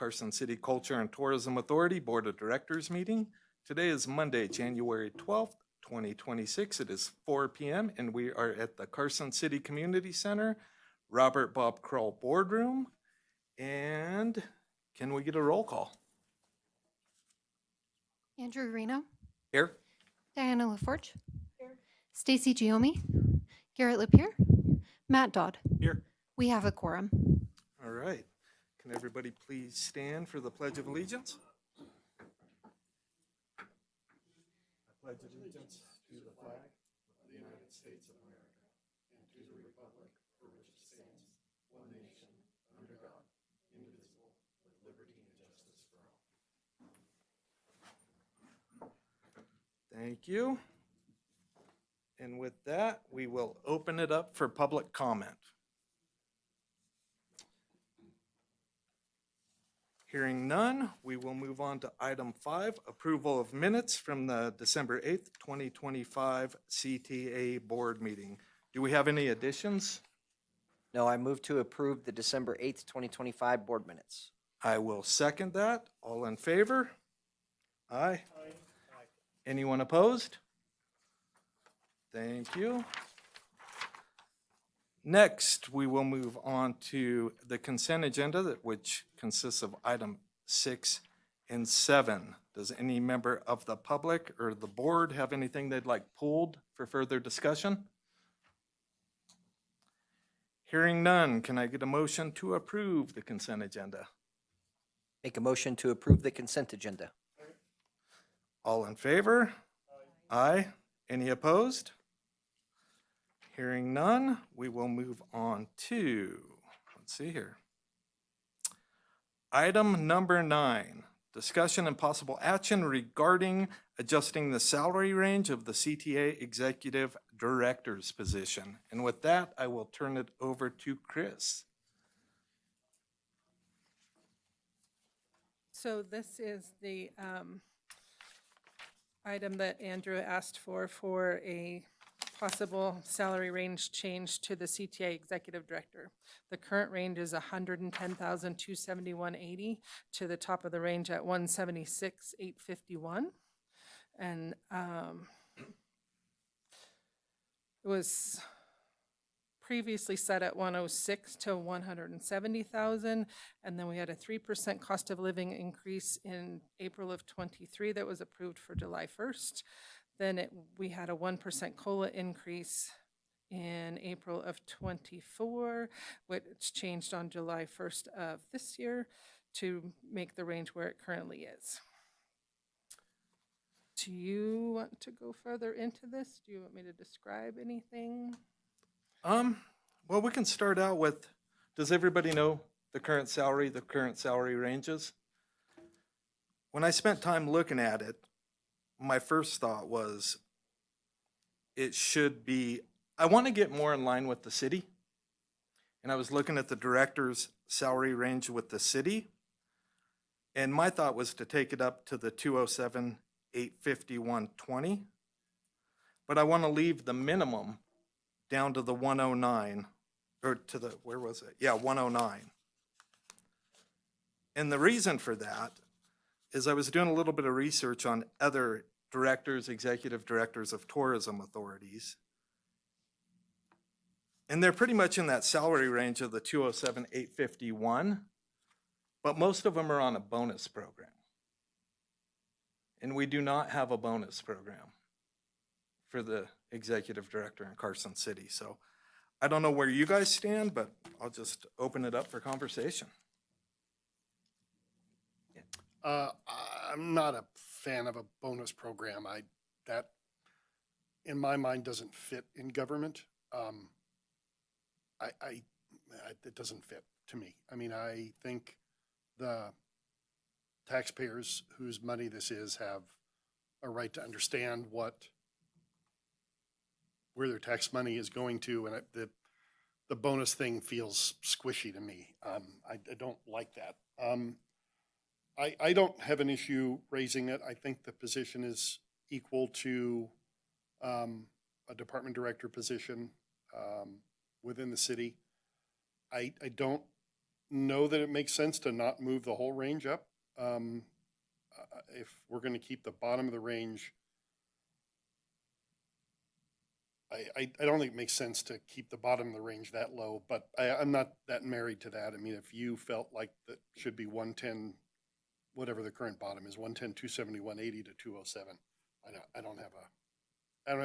Carson City Culture and Tourism Authority Board of Directors meeting. Today is Monday, January 12th, 2026. It is 4 p.m. and we are at the Carson City Community Center, Robert Bob Kroll Boardroom. And can we get a roll call? Andrew Reno, Here. Diana LaForge, Stacy Giomi, Garrett Lapierre, Matt Dodd. Here. We have a quorum. All right. Can everybody please stand for the Pledge of Allegiance? I pledge allegiance to the flag of the United States of America and to the republic for which it stands, one nation, under God, indivisible, with liberty and justice for all. Thank you. And with that, we will open it up for public comment. Hearing none, we will move on to item 5, approval of minutes from the December 8th, 2025 CTA board meeting. Do we have any additions? No, I move to approve the December 8th, 2025 board minutes. I will second that. All in favor? Aye. Anyone opposed? Thank you. Next, we will move on to the consent agenda, which consists of item 6 and 7. Does any member of the public or the board have anything they'd like pulled for further discussion? Hearing none, can I get a motion to approve the consent agenda? Make a motion to approve the consent agenda. All in favor? Aye. Any opposed? Hearing none, we will move on to, let's see here. Item number 9, discussion and possible action regarding adjusting the salary range of the CTA Executive Director's position. And with that, I will turn it over to Chris. So this is the item that Andrew asked for a possible salary range change to the CTA Executive Director. The current range is $110,271.80 to the top of the range at $176,851. And it was previously set at 106 to 170,000, and then we had a 3% cost of living increase in April of 23 that was approved for July 1st. Then we had a 1% COLA increase in April of 24, which changed on July 1st of this year to make the range where it currently is. Do you want to go further into this? Do you want me to describe anything? Well, we can start out with, does everybody know the current salary ranges? When I spent time looking at it, my first thought was it should be, I want to get more in line with the city. And I was looking at the director's salary range with the city. And my thought was to take it up to the 207,851.20. But I want to leave the minimum down to the 109, or to the, where was it? Yeah, 109. And the reason for that is I was doing a little bit of research on other directors, executive directors of tourism authorities. And they're pretty much in that salary range of the 207,851, but most of them are on a bonus program. And we do not have a bonus program for the executive director in Carson City. So I don't know where you guys stand, but I'll just open it up for conversation. I'm not a fan of a bonus program. That, in my mind, doesn't fit in government. It doesn't fit to me. I mean, I think the taxpayers whose money this is have a right to understand where their tax money is going to, and the bonus thing feels squishy to me. I don't like that. I don't have an issue raising it. I think the position is equal to a department director position within the city. I don't know that it makes sense to not move the whole range up. If we're gonna keep the bottom of the range, I don't think it makes sense to keep the bottom of the range that low, but I'm not that married to that. I mean, if you felt like that should be 110, whatever the current bottom is, 110, 270, 180 to 207, I don't have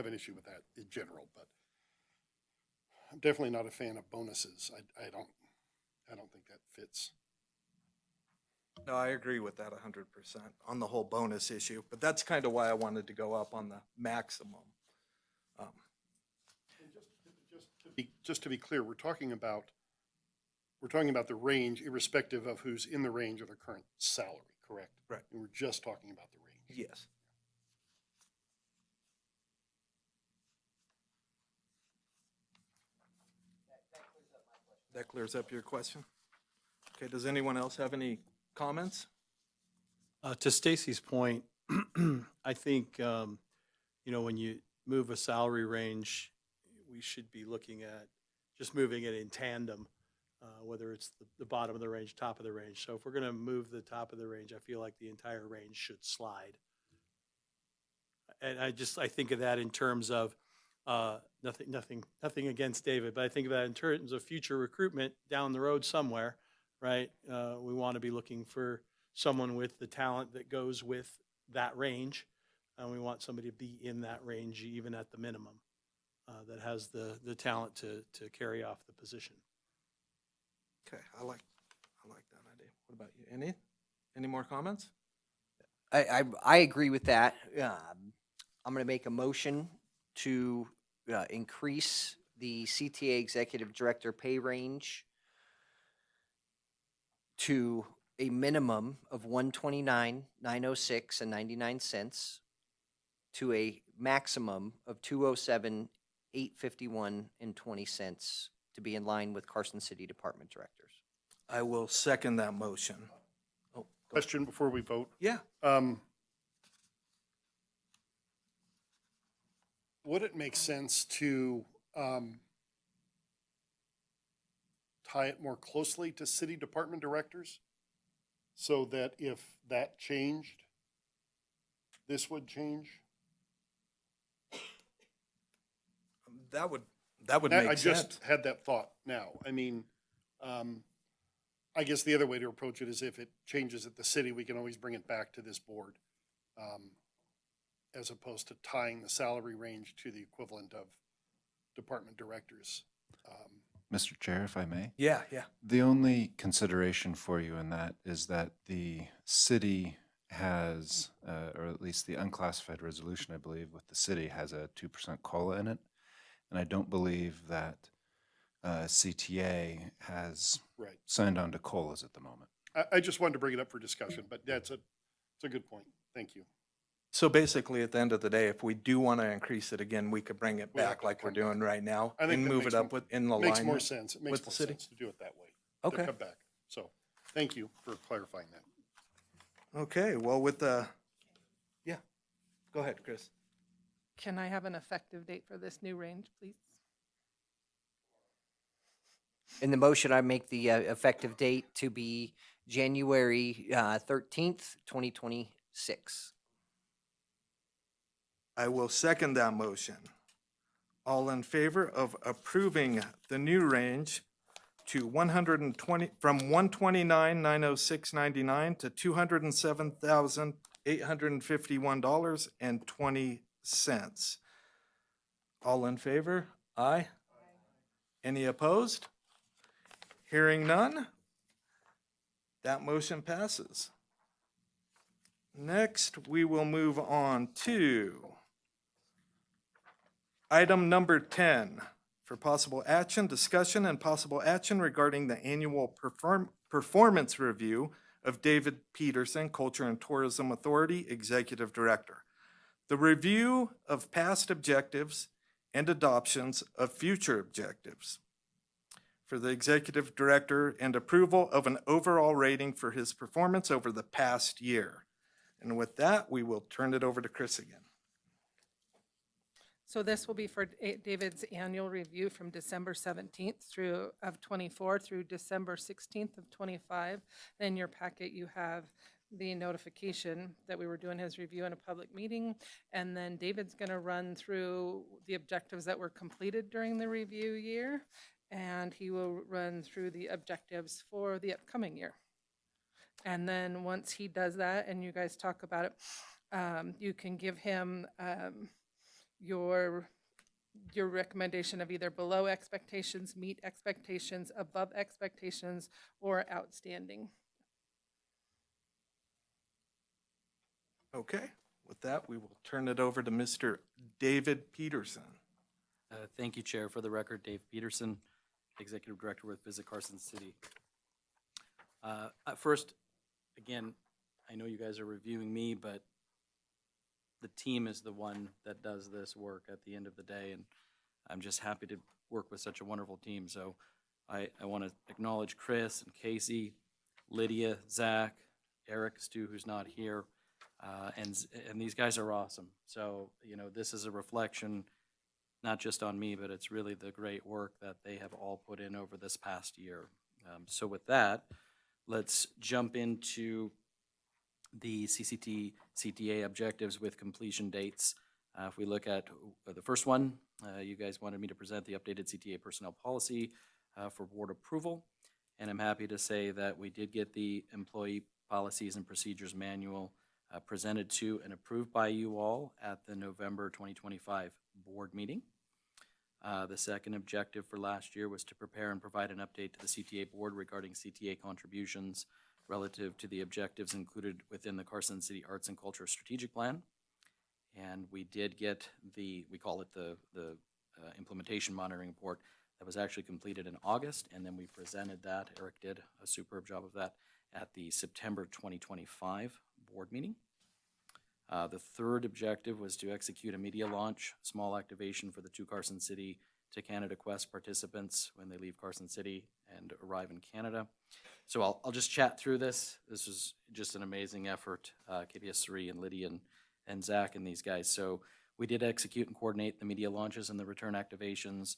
an issue with that in general, but I'm definitely not a fan of bonuses. I don't think that fits. No, I agree with that 100% on the whole bonus issue, but that's kind of why I wanted to go up on the maximum. Just to be clear, we're talking about the range irrespective of who's in the range of their current salary, correct? Right. And we're just talking about the range. Yes. That clears up your question? Okay, does anyone else have any comments? To Stacy's point, I think, when you move a salary range, we should be looking at just moving it in tandem, whether it's the bottom of the range, top of the range. So if we're going to move the top of the range, I feel like the entire range should slide. And I think of that in terms of nothing against David, but I think of that in terms of future recruitment down the road somewhere, right? We want to be looking for someone with the talent that goes with that range, and we want somebody to be in that range even at the minimum, that has the talent to carry off the position. Okay, I like that idea. What about you? Any more comments? I agree with that. I'm going to make a motion to increase the CTA Executive Director pay range to a minimum of $129,906 and 99 cents to a maximum of $207,851 and 20 cents to be in line with Carson City Department Directors. I will second that motion. Oh, go ahead. Question before we vote. Yeah. Would it make sense to tie it more closely to city department directors so that if that changed, this would change? That would make I sense. just had that thought now. I mean, I guess the other way to approach it is if it changes at the city, we can always bring it back to this board, as opposed to tying the salary range to the equivalent of department directors. Mr. Chair, if I may. Yeah. The only consideration for you in that is that the city has, or at least the unclassified resolution, I believe, with the city has a 2% COLA in it. And I don't believe that CTA has Right. signed on to COLAs at the moment. I just wanted to bring it up for discussion, but it's a good point. Thank you. So basically, at the end of the day, if we do want to increase it again, we could bring it We'll have back to like we're come back. doing right now I think and that move makes it up in the Makes more line. sense. It makes with the more city? sense to do it that way. Okay. To come back. So, thank you for clarifying that. Okay, well, yeah, go ahead, Chris. Can I have an effective date for this new range, please? In the motion, I make the effective date to be January 13th, 2026. I will second that motion. All in favor of approving the new range to 120, from $129,906.99 to $207,851.20. All in favor? Aye. Any opposed? Hearing none, that motion passes. Next, we will move on to item number 10, for possible action, discussion, and possible action regarding the annual performance review of David Peterson, Culture and Tourism Authority Executive Director. The review of past objectives and adoptions of future objectives for the Executive Director and approval of an overall rating for his performance over the past year. And with that, we will turn it over to Chris again. So this will be for David's annual review from December 17th through of 24 through December 16th of 25. In your packet, you have the notification that we were doing his review in a public meeting. And then David's going to run through the objectives that were completed during the review year. And he will run through the objectives for the upcoming year. And then once he does that and you guys talk about it, you can give him your recommendation of either below expectations, meet expectations, above expectations, or outstanding. Okay, with that, we will turn it over to Mr. David Peterson. Thank you, Chair. For the record, Dave Peterson, Executive Director with Visit Carson City. First, again, I know you guys are reviewing me, but the team is the one that does this work at the end of the day, and I'm just happy to work with such a wonderful team. So I want to acknowledge Chris and Casey, Lydia, Zach, Eric, Stu, who's not here, and these guys are awesome. So, you know, this is a reflection not just on me, but it's really the great work that they have all put in over this past year. So with that, let's jump into the CTA objectives with completion dates. If we look at the first one, you guys wanted me to present the updated CTA personnel policy for board approval. And I'm happy to say that we did get the employee policies and procedures manual presented to and approved by you all at the November 2025 board meeting. The second objective for last year was to prepare and provide an update to the CTA board regarding CTA contributions relative to the objectives included within the Carson City Arts and Culture Strategic Plan. And we did get we call it the implementation monitoring report that was actually completed in August, and then we presented that. Eric did a superb job of that at the September 2025 board meeting. The third objective was to execute a media launch, small activation for the 2 Carson City to Canada Quest participants when they leave Carson City and arrive in Canada. So I'll just chat through this. This was just an amazing effort, KPS3 and Lydia and Zach and these guys. So we did execute and coordinate the media launches and the return activations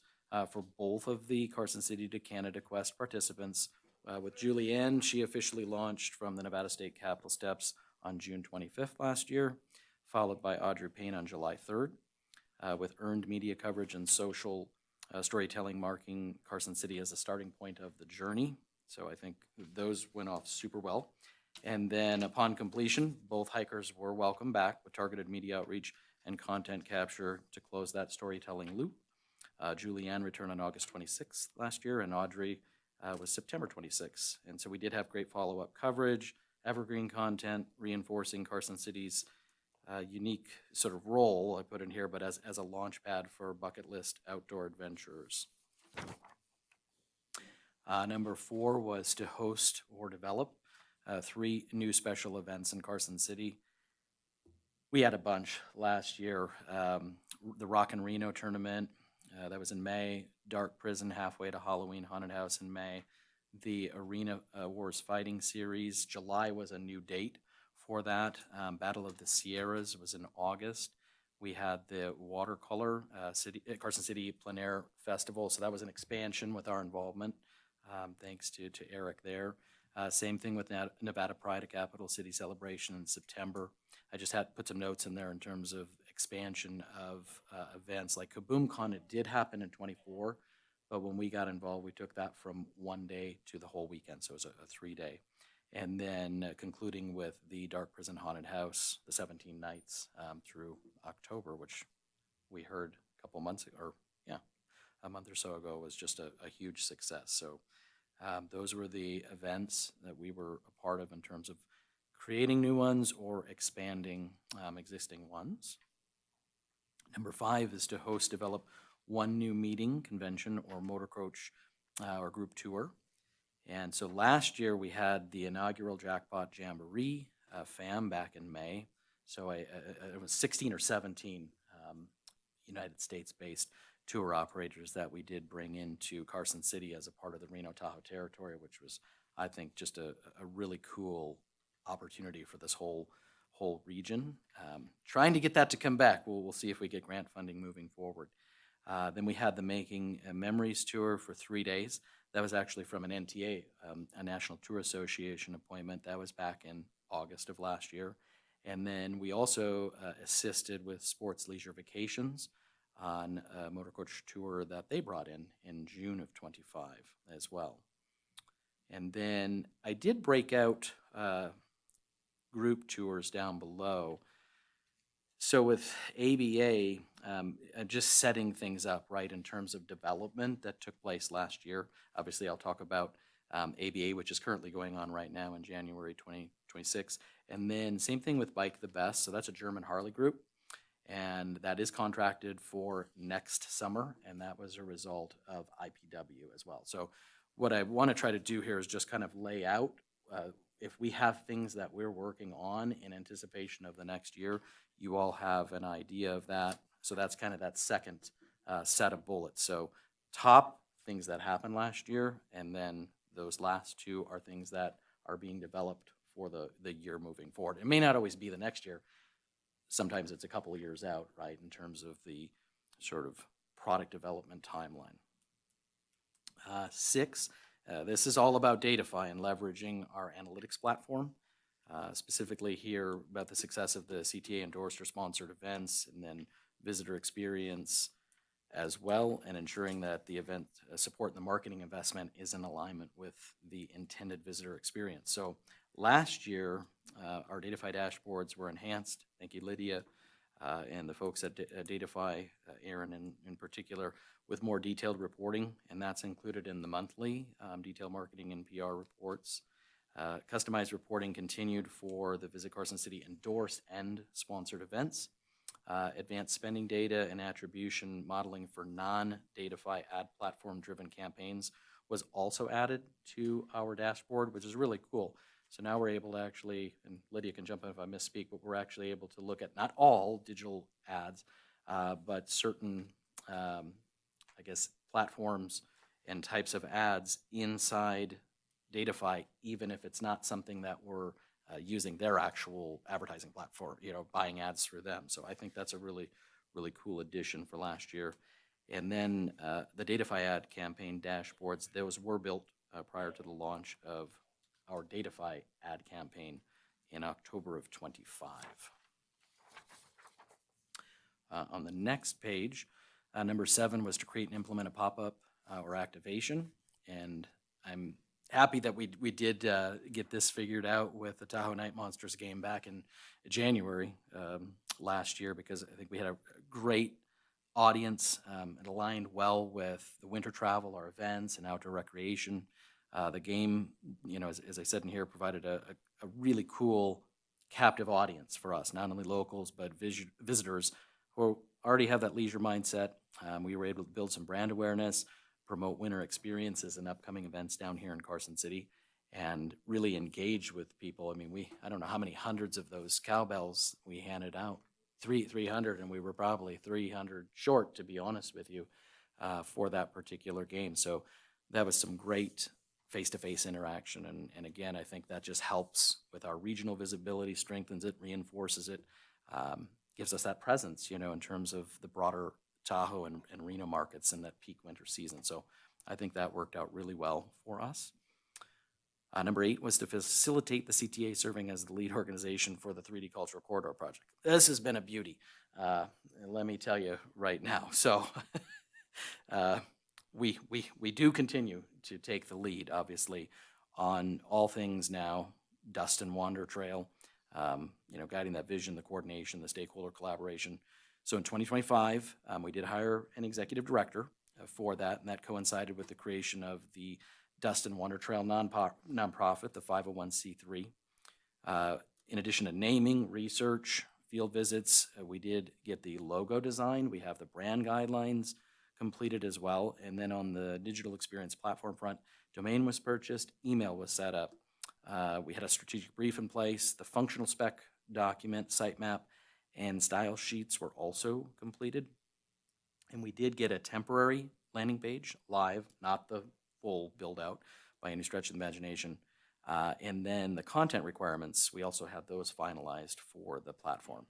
for both of the Carson City to Canada Quest participants. With Julianne, she officially launched from the Nevada State Capitol steps on June 25th last year, followed by Audrey Payne on July 3rd, with earned media coverage and social storytelling marking Carson City as a starting point of the journey. So I think those went off super well. And then upon completion, both hikers were welcome back with targeted media outreach and content capture to close that storytelling loop. Julianne returned on August 26th last year, and Audrey was September 26th. And so we did have great follow-up coverage, evergreen content, reinforcing Carson City's unique sort of role, I put in here, but as a launch pad for bucket list outdoor adventures. Number 4 was to host or develop 3 new special events in Carson City. We had a bunch last year. The Rock and Reno tournament, that was in May. Dark Prison halfway to Halloween Haunted House in May. The Arena Wars Fighting Series, July was a new date for that. Battle of the Sierras was in August. We had the Watercolor Carson City Plein Air Festival, so that was an expansion with our involvement. Thanks to Eric there. Same thing with Nevada Pride, a Capital City celebration in September. I just had to put some notes in there in terms of expansion of events. Like KaboomCon, it did happen in 24, but when we got involved, we took that from 1 day to the whole weekend, so it was a 3-day. And then concluding with the Dark Prison Haunted House, the 17 nights through October, which we heard a couple months ago, or a month or so ago, was just a huge success. So those were the events that we were a part of in terms of creating new ones or expanding existing ones. Number 5 is to host, develop 1 new meeting, convention, or motor coach or group tour. And so last year we had the inaugural Jackpot Jamboree FAM back in May. So it was 16 or 17 United States-based tour operators that we did bring into Carson City as a part of the Reno Tahoe territory, which was, I think, just a really cool opportunity for this whole whole region. Trying to get that to come back. We'll see if we get grant funding moving forward. Then we had the Making Memories Tour for 3 days. That was actually from an NTA, a National Tour Association appointment. That was back in August of last year. And then we also assisted with Sports Leisure Vacations on a motor coach tour that they brought in June of 25 as well. And then I did break out group tours down below. So with ABA, just setting things up, right, in terms of development that took place last year. Obviously, I'll talk about ABA, which is currently going on right now in January 2026. And then same thing with Bike the Best. So that's a German Harley group. And that is contracted for next summer. And that was a result of IPW as well. So what I want to try to do here is just kind of lay out if we have things that we're working on in anticipation of the next year, you all have an idea of that. So that's kind of that second set of bullets. So top things that happened last year, and then those last two are things that are being developed for the year moving forward. It may not always be the next year. Sometimes it's a couple of years out, right, in terms of the sort of product development timeline. 6, this is all about Datafy and leveraging our analytics platform, specifically here about the success of the CTA endorsed or sponsored events, and then visitor experience as well, and ensuring that the event support and the marketing investment is in alignment with the intended visitor experience. So last year, our Datafy dashboards were enhanced. Thank you, Lydia, and the folks at Datafy, Aaron in particular, with more detailed reporting, and that's included in the monthly detailed marketing and PR reports. Customized reporting continued for the Visit Carson City endorsed and sponsored events. Advanced spending data and attribution modeling for non-Datafy ad platform-driven campaigns was also added to our dashboard, which is really cool. So now we're able to actually, and Lydia can jump in if I misspeak, but we're actually able to look at not all digital ads, but certain, I guess, platforms and types of ads inside Datafy, even if it's not something that we're using their actual advertising platform, buying ads through them. So I think that's a really, really cool addition for last year. And then the Datafy ad campaign dashboards, those were built prior to the launch of our Datafy ad campaign in October of 25. On the next page, number 7 was to create and implement a pop-up or activation. And I'm happy that we did get this figured out with the Tahoe Night Monsters game back in January last year, because I think we had a great audience. It aligned well with the winter travel, our events, and outdoor recreation. The game, as I said in here, provided a really cool, captive audience for us, not only locals, but visitors who already have that leisure mindset. We were able to build some brand awareness, promote winter experiences and upcoming events down here in Carson City, and really engage with people. I mean, I don't know how many hundreds of those cowbells we handed out, 300, and we were probably 300 short, to be honest with you, for that particular game. So that was some great face-to-face interaction. And again, I think that just helps with our regional visibility, strengthens it, reinforces it, gives us that presence, in terms of the broader Tahoe and Reno markets in that peak winter season. So I think that worked out really well for us. Number 8 was to facilitate the CTA serving as the lead organization for the 3D Cultural Corridor project. This has been a beauty, let me tell you right now. So we do continue to take the lead, obviously, on all things now, Dust and Wander Trail, guiding that vision, the coordination, the stakeholder collaboration. So in 2025, we did hire an executive director for that, and that coincided with the creation of the Dust and Wander Trail nonprofit, the 501c3. In addition to naming, research, field visits, we did get the logo design. We have the brand guidelines completed as well. And then on the digital experience platform front, domain was purchased, email was set up. We had a strategic brief in place, the functional spec document, sitemap, and style sheets were also completed. And we did get a temporary landing page live, not the full build out by any stretch of the imagination, And then the content requirements, we also have those finalized for the platform.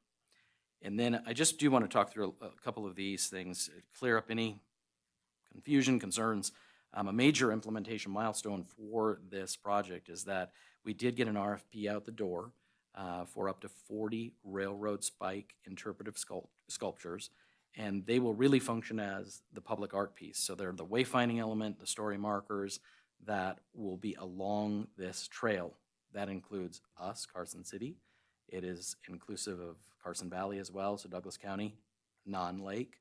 And then I just do want to talk through a couple of these things, clear up any confusion, concerns. A major implementation milestone for this project is that we did get an RFP out the door for up to 40 railroad spike interpretive sculptures, and they will really function as the public art piece. So they're the wayfinding element, the story markers that will be along this trail. That includes us, Carson City. It is inclusive of Carson Valley as well, so Douglas County, non-lake,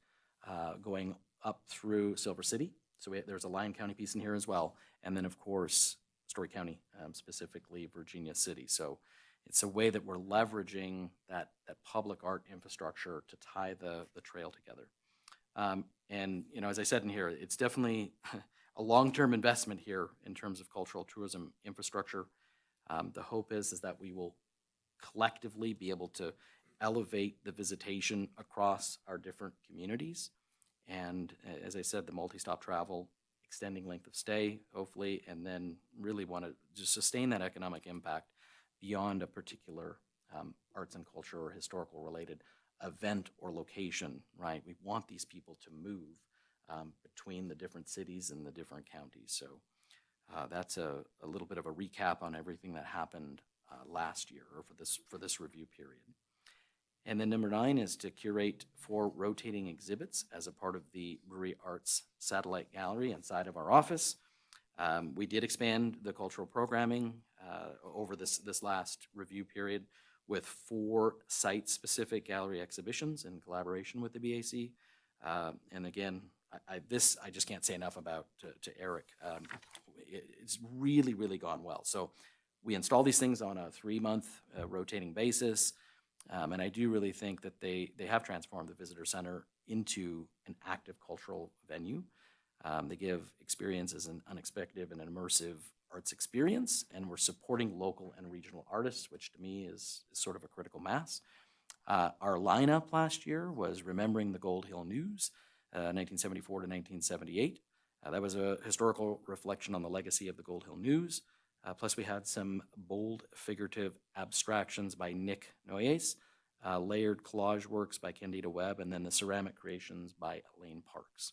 going up through Silver City. So there's a Lyon County piece in here as well. And then, of course, Story County, specifically Virginia City. So it's a way that we're leveraging that public art infrastructure to tie the trail together. And, you know, as I said in here, it's definitely a long-term investment here in terms of cultural tourism infrastructure. The hope is that we will collectively be able to elevate the visitation across our different communities. And as I said, the multi-stop travel, extending length of stay, hopefully, and then really want to just sustain that economic impact beyond a particular arts and culture or historical related event or location, right? We want these people to move between the different cities and the different counties. So that's a little bit of a recap on everything that happened last year or for this review period. And then number 9 is to curate 4 rotating exhibits as a part of the Brewery Arts Satellite Gallery inside of our office. We did expand the cultural programming over this last review period with 4 site-specific gallery exhibitions in collaboration with the BAC. And again, I just can't say enough about to Eric. It's really, really gone well. So we install these things on a 3-month rotating basis. And I do really think that they have transformed the visitor center into an active cultural venue. They give experiences an unexpected and an immersive arts experience, and we're supporting local and regional artists, which to me is sort of a critical mass. Our lineup last year was Remembering the Gold Hill News, 1974 to 1978. That was a historical reflection on the legacy of the Gold Hill News. Plus we had some bold figurative abstractions by Nick Noyes, layered collage works by Candida Webb, and then the ceramic creations by Elaine Parks.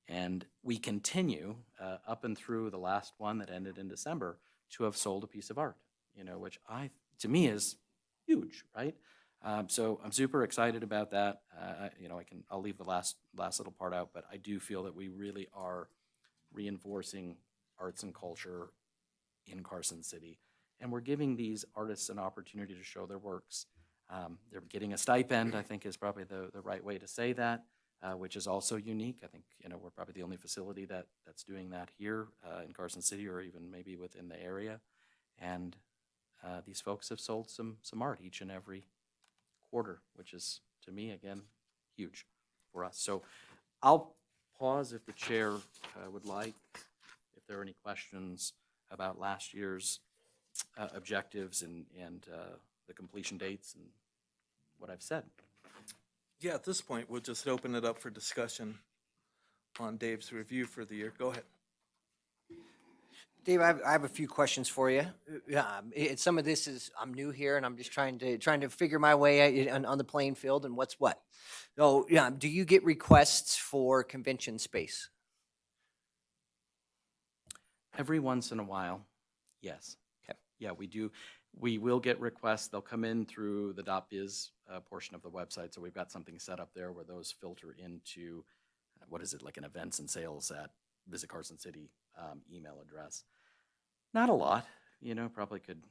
And we continue up and through the last one that ended in December to have sold a piece of art, you know, which to me is huge, right? So I'm super excited about that. You know, I'll leave the last little part out, but I do feel that we really are reinforcing arts and culture in Carson City, and we're giving these artists an opportunity to show their works. They're getting a stipend, I think is probably the right way to say that, which is also unique. I think, you know, we're probably the only facility that's doing that here in Carson City or even maybe within the area. And these folks have sold some art each and every quarter, which is, to me, again, huge for us. So I'll pause if the chair would like, if there are any questions about last year's objectives and the completion dates and what I've said. Yeah, at this point, we'll just open it up for discussion on Dave's review for the year. Go ahead. Dave, I have a few questions for you. Some of this is, I'm new here and I'm just trying to figure my way on the playing field and what's what. So, yeah, do you get requests for convention space? Every once in a while, yes. Okay. Yeah, we do. We will get requests. They'll come in through the .biz portion of the website. So we've got something set up there where those filter into, what is it, like an events and sales at Visit Carson City email address. Not a lot, you know, probably could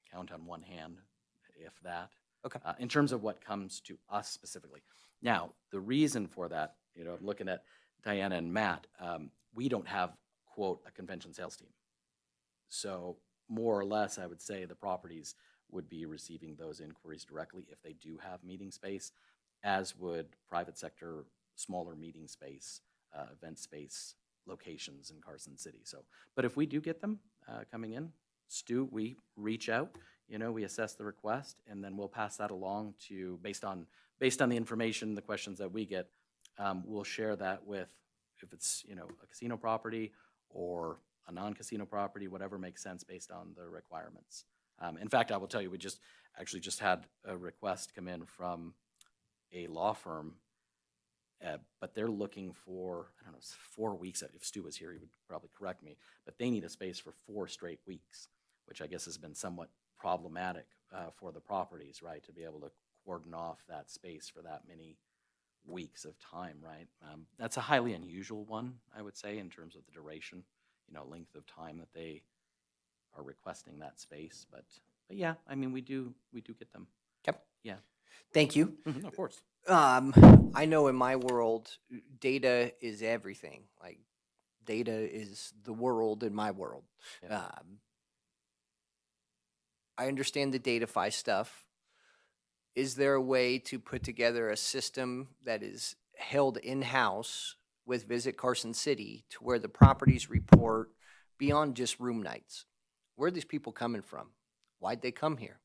count on one hand, if that. Okay. In terms of what comes to us specifically. Now, the reason for that, you know, I'm looking at Diana and Matt, we don't have, quote, a convention sales team. So more or less, I would say the properties would be receiving those inquiries directly if they do have meeting space, as would private sector, smaller meeting space, event space locations in Carson City. So, but if we do get them coming in, Stu, we reach out, you know, we assess the request, and then we'll pass that along to, based on the information, the questions that we get, we'll share that with, if it's, you know, a casino property or a non-casino property, whatever makes sense based on the requirements. In fact, I will tell you, we just had a request come in from a law firm, but they're looking for, I don't know, 4 weeks. If Stu was here, he would probably correct me, but they need a space for 4 straight weeks, which I guess has been somewhat problematic for the properties, right? To be able to cordon off that space for that many weeks of time, right? That's a highly unusual one, I would say, in terms of the duration, length of time that they are requesting that space. But yeah, I mean, we do get them. Okay. Yeah. Thank you. Of course. I know in my world, data is everything. Like, data is the world in my world. Yeah. I understand the DataFi stuff. Is there a way to put together a system that is held in-house with Visit Carson City to where the properties report beyond just room nights? Where are these people coming from? Why'd they come here?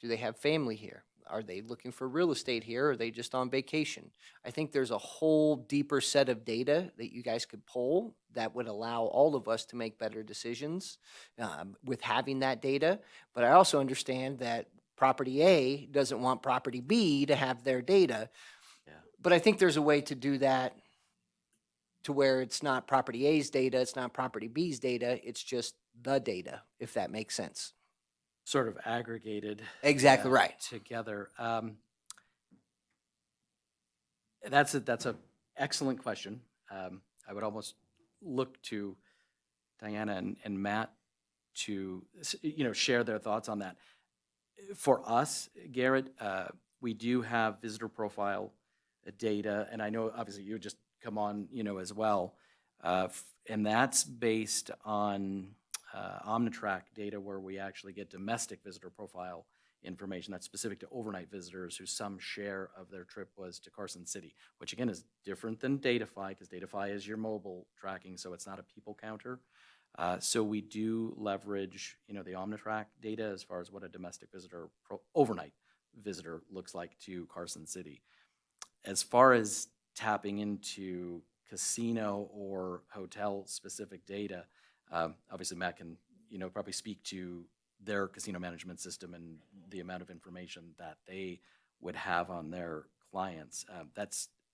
Do they have family here? Are they looking for real estate here? Or are they just on vacation? I think there's a whole deeper set of data that you guys could pull that would allow all of us to make better decisions with having that data. But I also understand that property A doesn't want property B to have their data. Yeah. But I think there's a way to do that to where it's not property A's data, it's not property B's data, it's just the data, if that makes sense. Sort of aggregated. Exactly right. Together. That's a excellent question. I would almost look to Diana and Matt to share their thoughts on that. For us, Garrett, we do have visitor profile data, and I know obviously you just come on, as well, and that's based on Omnitrack data, where we actually get domestic visitor profile information that's specific to overnight visitors who some share of their trip was to Carson City, which again is different than DataFi, because DataFi is your mobile tracking, so it's not a people counter. So we do leverage, the Omnitrack data as far as what a domestic visitor, overnight visitor looks like to Carson City. As far as tapping into casino or hotel specific data, obviously Matt can, probably speak to their casino management system and the amount of information that they would have on their clients.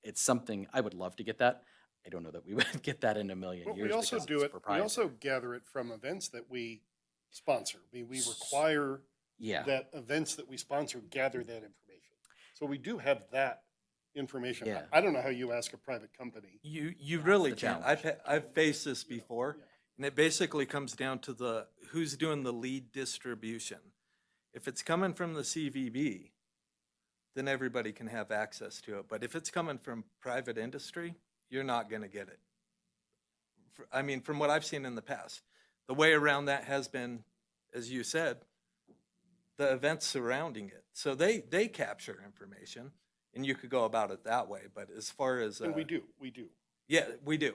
It's something I would love to get that. I don't know that we would get that in a million But years. we also because do it's it, we proprietary. also gather it from events that we sponsor. We require Yeah. that events that we sponsor gather that information. So we do have that information. Yeah. I don't know how you ask a private company. You really the can't. challenge. I've faced this before, and it basically comes down to who's doing the lead distribution. If it's coming from the CVB, then everybody can have access to it. But if it's coming from private industry, you're not going to get it. I mean, from what I've seen in the past, the way around that has been, as you said, the events surrounding it. So they capture information, and you could go about it that way. But as far as And we do. yeah, we do.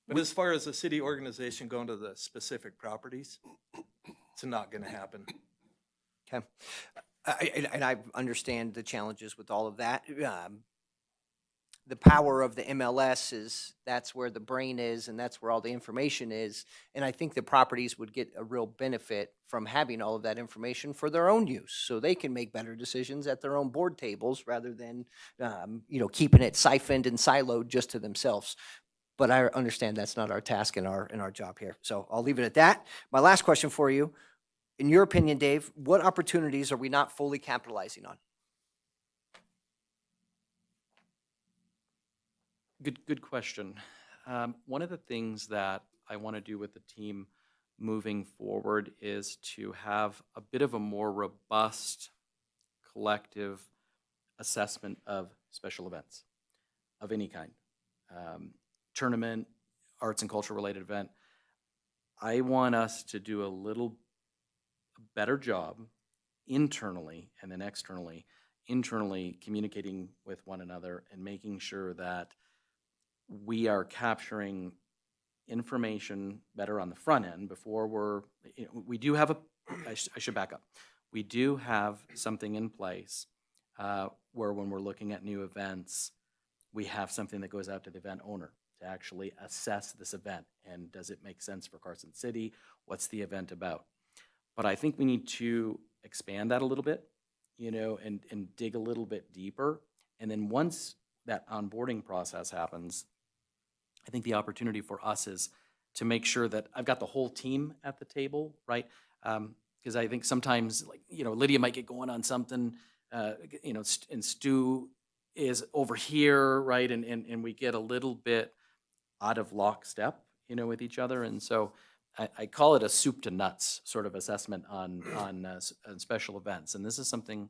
But as far as the city organization going to the specific properties, it's not going to happen. Okay. And I understand the challenges with all of that. The power of the MLS is that's where the brain is and that's where all the information is. And I think the properties would get a real benefit from having all of that information for their own use, so they can make better decisions at their own board tables rather than, keeping it siphoned and siloed just to themselves. But I understand that's not our task in our job here. So I'll leave it at that. My last question for you, in your opinion, Dave, what opportunities are we not fully capitalizing on? Good question. One of the things that I want to do with the team moving forward is to have a bit of a more robust collective assessment of special events of any kind. Tournament, arts and culture related event. I want us to do a little better job internally and then externally. Internally communicating with one another and making sure that we are capturing information better on the front end before we do have I should back up. We do have something in place where when we're looking at new events, we have something that goes out to the event owner to actually assess this event. And does it make sense for Carson City? What's the event about? But I think we need to expand that a little bit, and dig a little bit deeper. And then once that onboarding process happens, I think the opportunity for us is to make sure that I've got the whole team at the table, right? Because I think sometimes, like, Lydia might get going on something, and Stu is over here, right? And we get a little bit out of lockstep, with each other. And so I call it a soup to nuts sort of assessment on special events. And this is something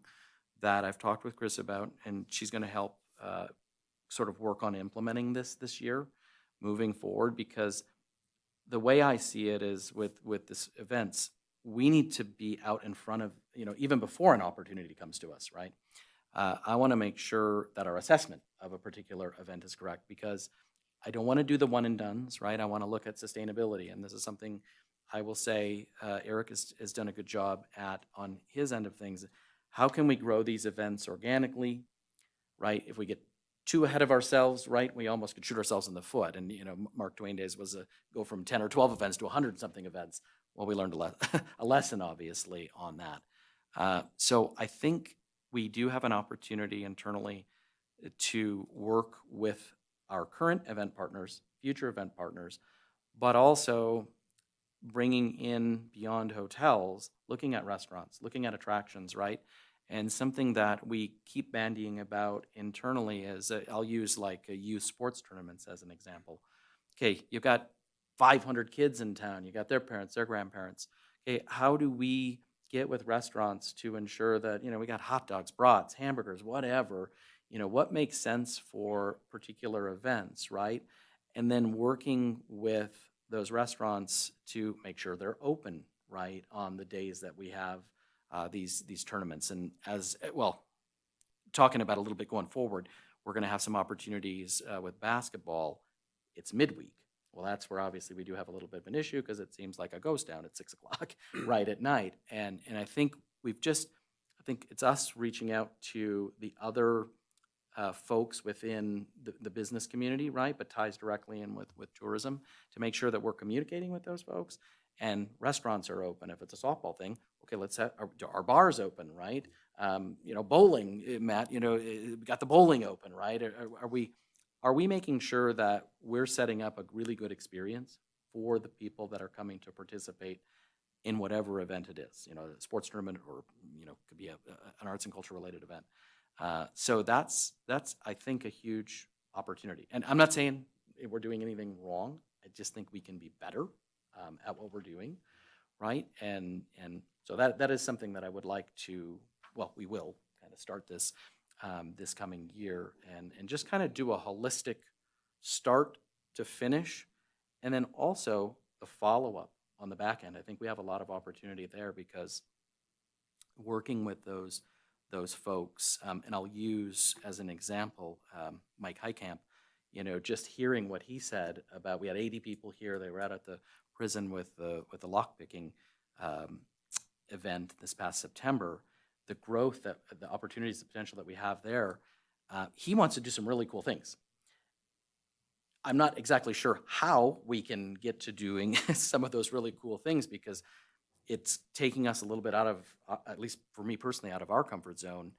that I've talked with Chris about, and she's going to help sort of work on implementing this year moving forward, because the way I see it is with this events, we need to be out in front of, even before an opportunity comes to us, right? I want to make sure that our assessment of a particular event is correct, because I don't want to do the one and dones, right? I want to look at sustainability. And this is something I will say Eric has done a good job at on his end of things. How can we grow these events organically, right? If we get too ahead of ourselves, right, we almost could shoot ourselves in the foot. And, Mark Twain days was go from 10 or 12 events to 100-something events. Well, we learned a lesson, obviously, on that. So I think we do have an opportunity internally to work with our current event partners, future event partners, but also bringing in beyond hotels, looking at restaurants, looking at attractions, right? And something that we keep bandying about internally is, I'll use like youth sports tournaments as an example. Okay, you've got 500 kids in town, you got their parents, their grandparents. Okay, how do we get with restaurants to ensure that, we got hot dogs, brats, hamburgers, whatever, what makes sense for particular events, right? And then working with those restaurants to make sure they're open, right, on the days that we have these tournaments. And as well, talking about a little bit going forward, we're going to have some opportunities with basketball. It's midweek. Well, that's where obviously we do have a little bit of an issue, because it seems like a ghost town at 6 o'clock right at night. And I think I think it's us reaching out to the other folks within the business community, right, but ties directly in with tourism, to make sure that we're communicating with those folks. And restaurants are open. If it's a softball thing, okay, let's have our bars open, right? Bowling, Matt, we got the bowling open, right? Are we making sure that we're setting up a really good experience for the people that are coming to participate in whatever event it is, a sports tournament, or, could be an arts and culture related event. So that's, I think, a huge opportunity. And I'm not saying we're doing anything wrong. I just think we can be better at what we're doing, right? And so that is something that I would like to, well, we will kind of start this this coming year, and just kind of do a holistic start to finish, and then also the follow-up on the back end. I think we have a lot of opportunity there, because working with those folks, and I'll use as an example Mike Heickamp, just hearing what he said about, we had 80 people here, they were out at the prison with the lockpicking event this past September, the growth, the opportunities, the potential that we have there. He wants to do some really cool things. I'm not exactly sure how we can get to doing some of those really cool things, because it's taking us a little bit out of, at least for me personally, out of our comfort zone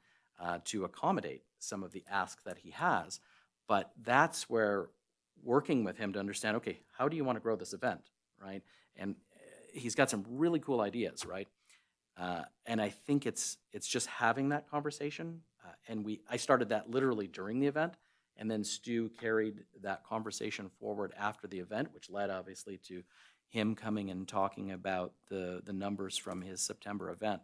to accommodate some of the asks that he has. But that's where working with him to understand, okay, how do you want to grow this event, right? And he's got some really cool ideas, right? And I think it's just having that conversation. And I started that literally during the event, and then Stu carried that conversation forward after the event, which led obviously to him coming and talking about the numbers from his September event.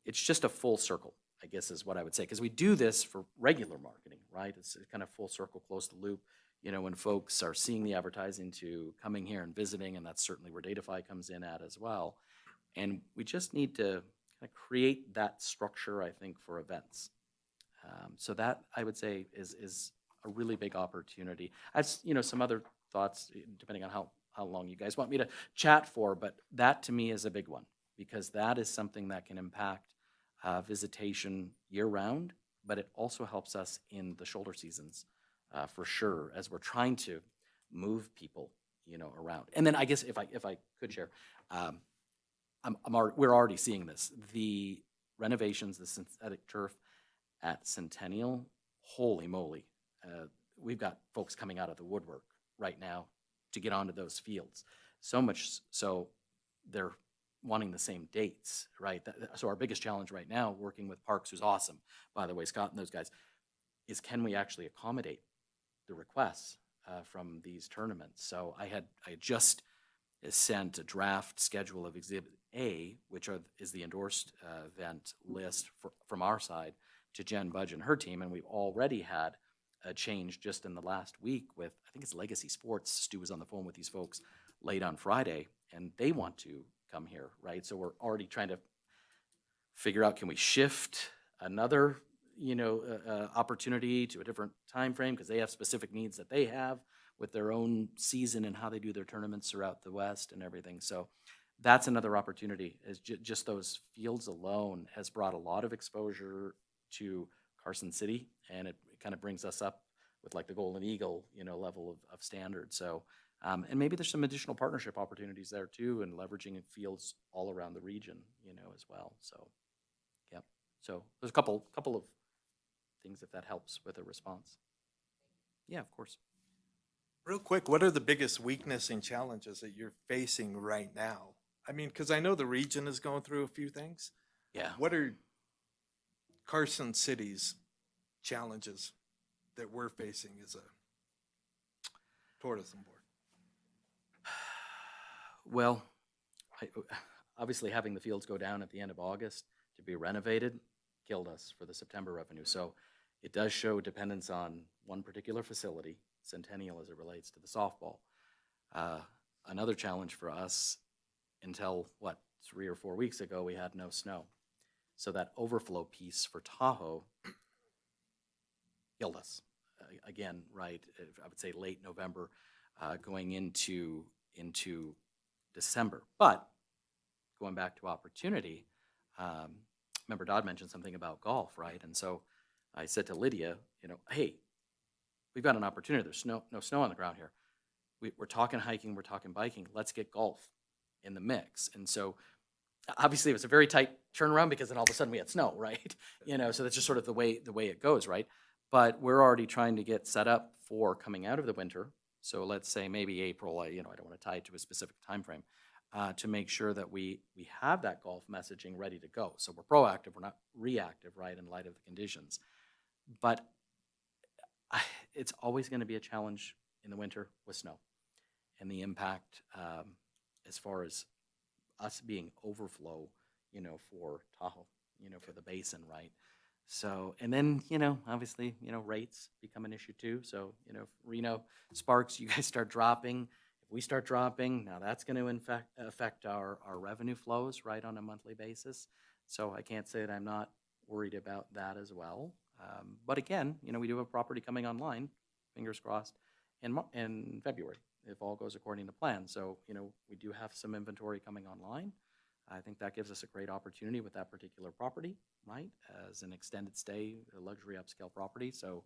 It's just a full circle, I guess, is what I would say, because we do this for regular marketing, right? It's kind of full circle, close the loop. When folks are seeing the advertising to coming here and visiting, and that's certainly where Datafy comes in at as well. And we just need to kind of create that structure, I think, for events. So that, I would say, is a really big opportunity. I have, some other thoughts, depending on how long you guys want me to chat for, but that to me is a big one, because that is something that can impact visitation year round, but it also helps us in the shoulder seasons for sure, as we're trying to move people, around. And then I guess if I could share, we're already seeing this. The renovations, the synthetic turf at Centennial, holy moly. We've got folks coming out of the woodwork right now to get onto those fields. So much so they're wanting the same dates, right? So our biggest challenge right now, working with Parks, who's awesome, by the way, Scott and those guys, is can we actually accommodate the requests from these tournaments? So I had just sent a draft schedule of Exhibit A, which is the endorsed event list from our side, to Jen Budge and her team, and we've already had a change just in the last week with, I think it's Legacy Sports. Stu was on the phone with these folks late on Friday, and they want to come here, right? So we're already trying to figure out, can we shift another, opportunity to a different time frame, because they have specific needs that they have with their own season and how they do their tournaments throughout the West and everything. So that's another opportunity, is just those fields alone has brought a lot of exposure to Carson City, and it kind of brings us up with like the Golden Eagle, level of standard. So, and maybe there's some additional partnership opportunities there too, and leveraging fields all around the region, as well. So, yep. So there's a couple of things, if that helps with a response. Yeah, of course. Real quick, what are the biggest weakness and challenges that you're facing right now? I mean, because I know the region is going through a few things. Yeah. What are Carson City's challenges that we're facing as a tourism board? Well, obviously having the fields go down at the end of August to be renovated killed us for the September revenue. So it does show dependence on one particular facility, Centennial, as it relates to the softball. Another challenge for us, until 3 or 4 weeks ago, we had no snow. So that overflow piece for Tahoe killed us again, right? I would say late November, going into December. But going back to opportunity, remember Dodd mentioned something about golf, right? And so I said to Lydia, hey, we've got an opportunity. There's no snow on the ground here. We're talking hiking, we're talking biking. Let's get golf in the mix. And so obviously it was a very tight turnaround, because then all of a sudden we had snow, right? So that's just sort of the way it goes, right? But we're already trying to get set up for coming out of the winter. So let's say maybe April, I don't want to tie it to a specific time frame, to make sure that we have that golf messaging ready to go. So we're proactive, we're not reactive, right, in light of the conditions. But it's always going to be a challenge in the winter with snow, and the impact as far as us being overflow, for Tahoe, for the basin, right? So, and then, obviously, rates become an issue too. So, if Reno Sparks, you guys start dropping, if we start dropping, now that's going to affect our revenue flows, right, on a monthly basis. So I can't say that I'm not worried about that as well. But again, we do have a property coming online, fingers crossed, in February, if all goes according to plan. So, we do have some inventory coming online. I think that gives us a great opportunity with that particular property, right, as an extended stay, a luxury upscale property. So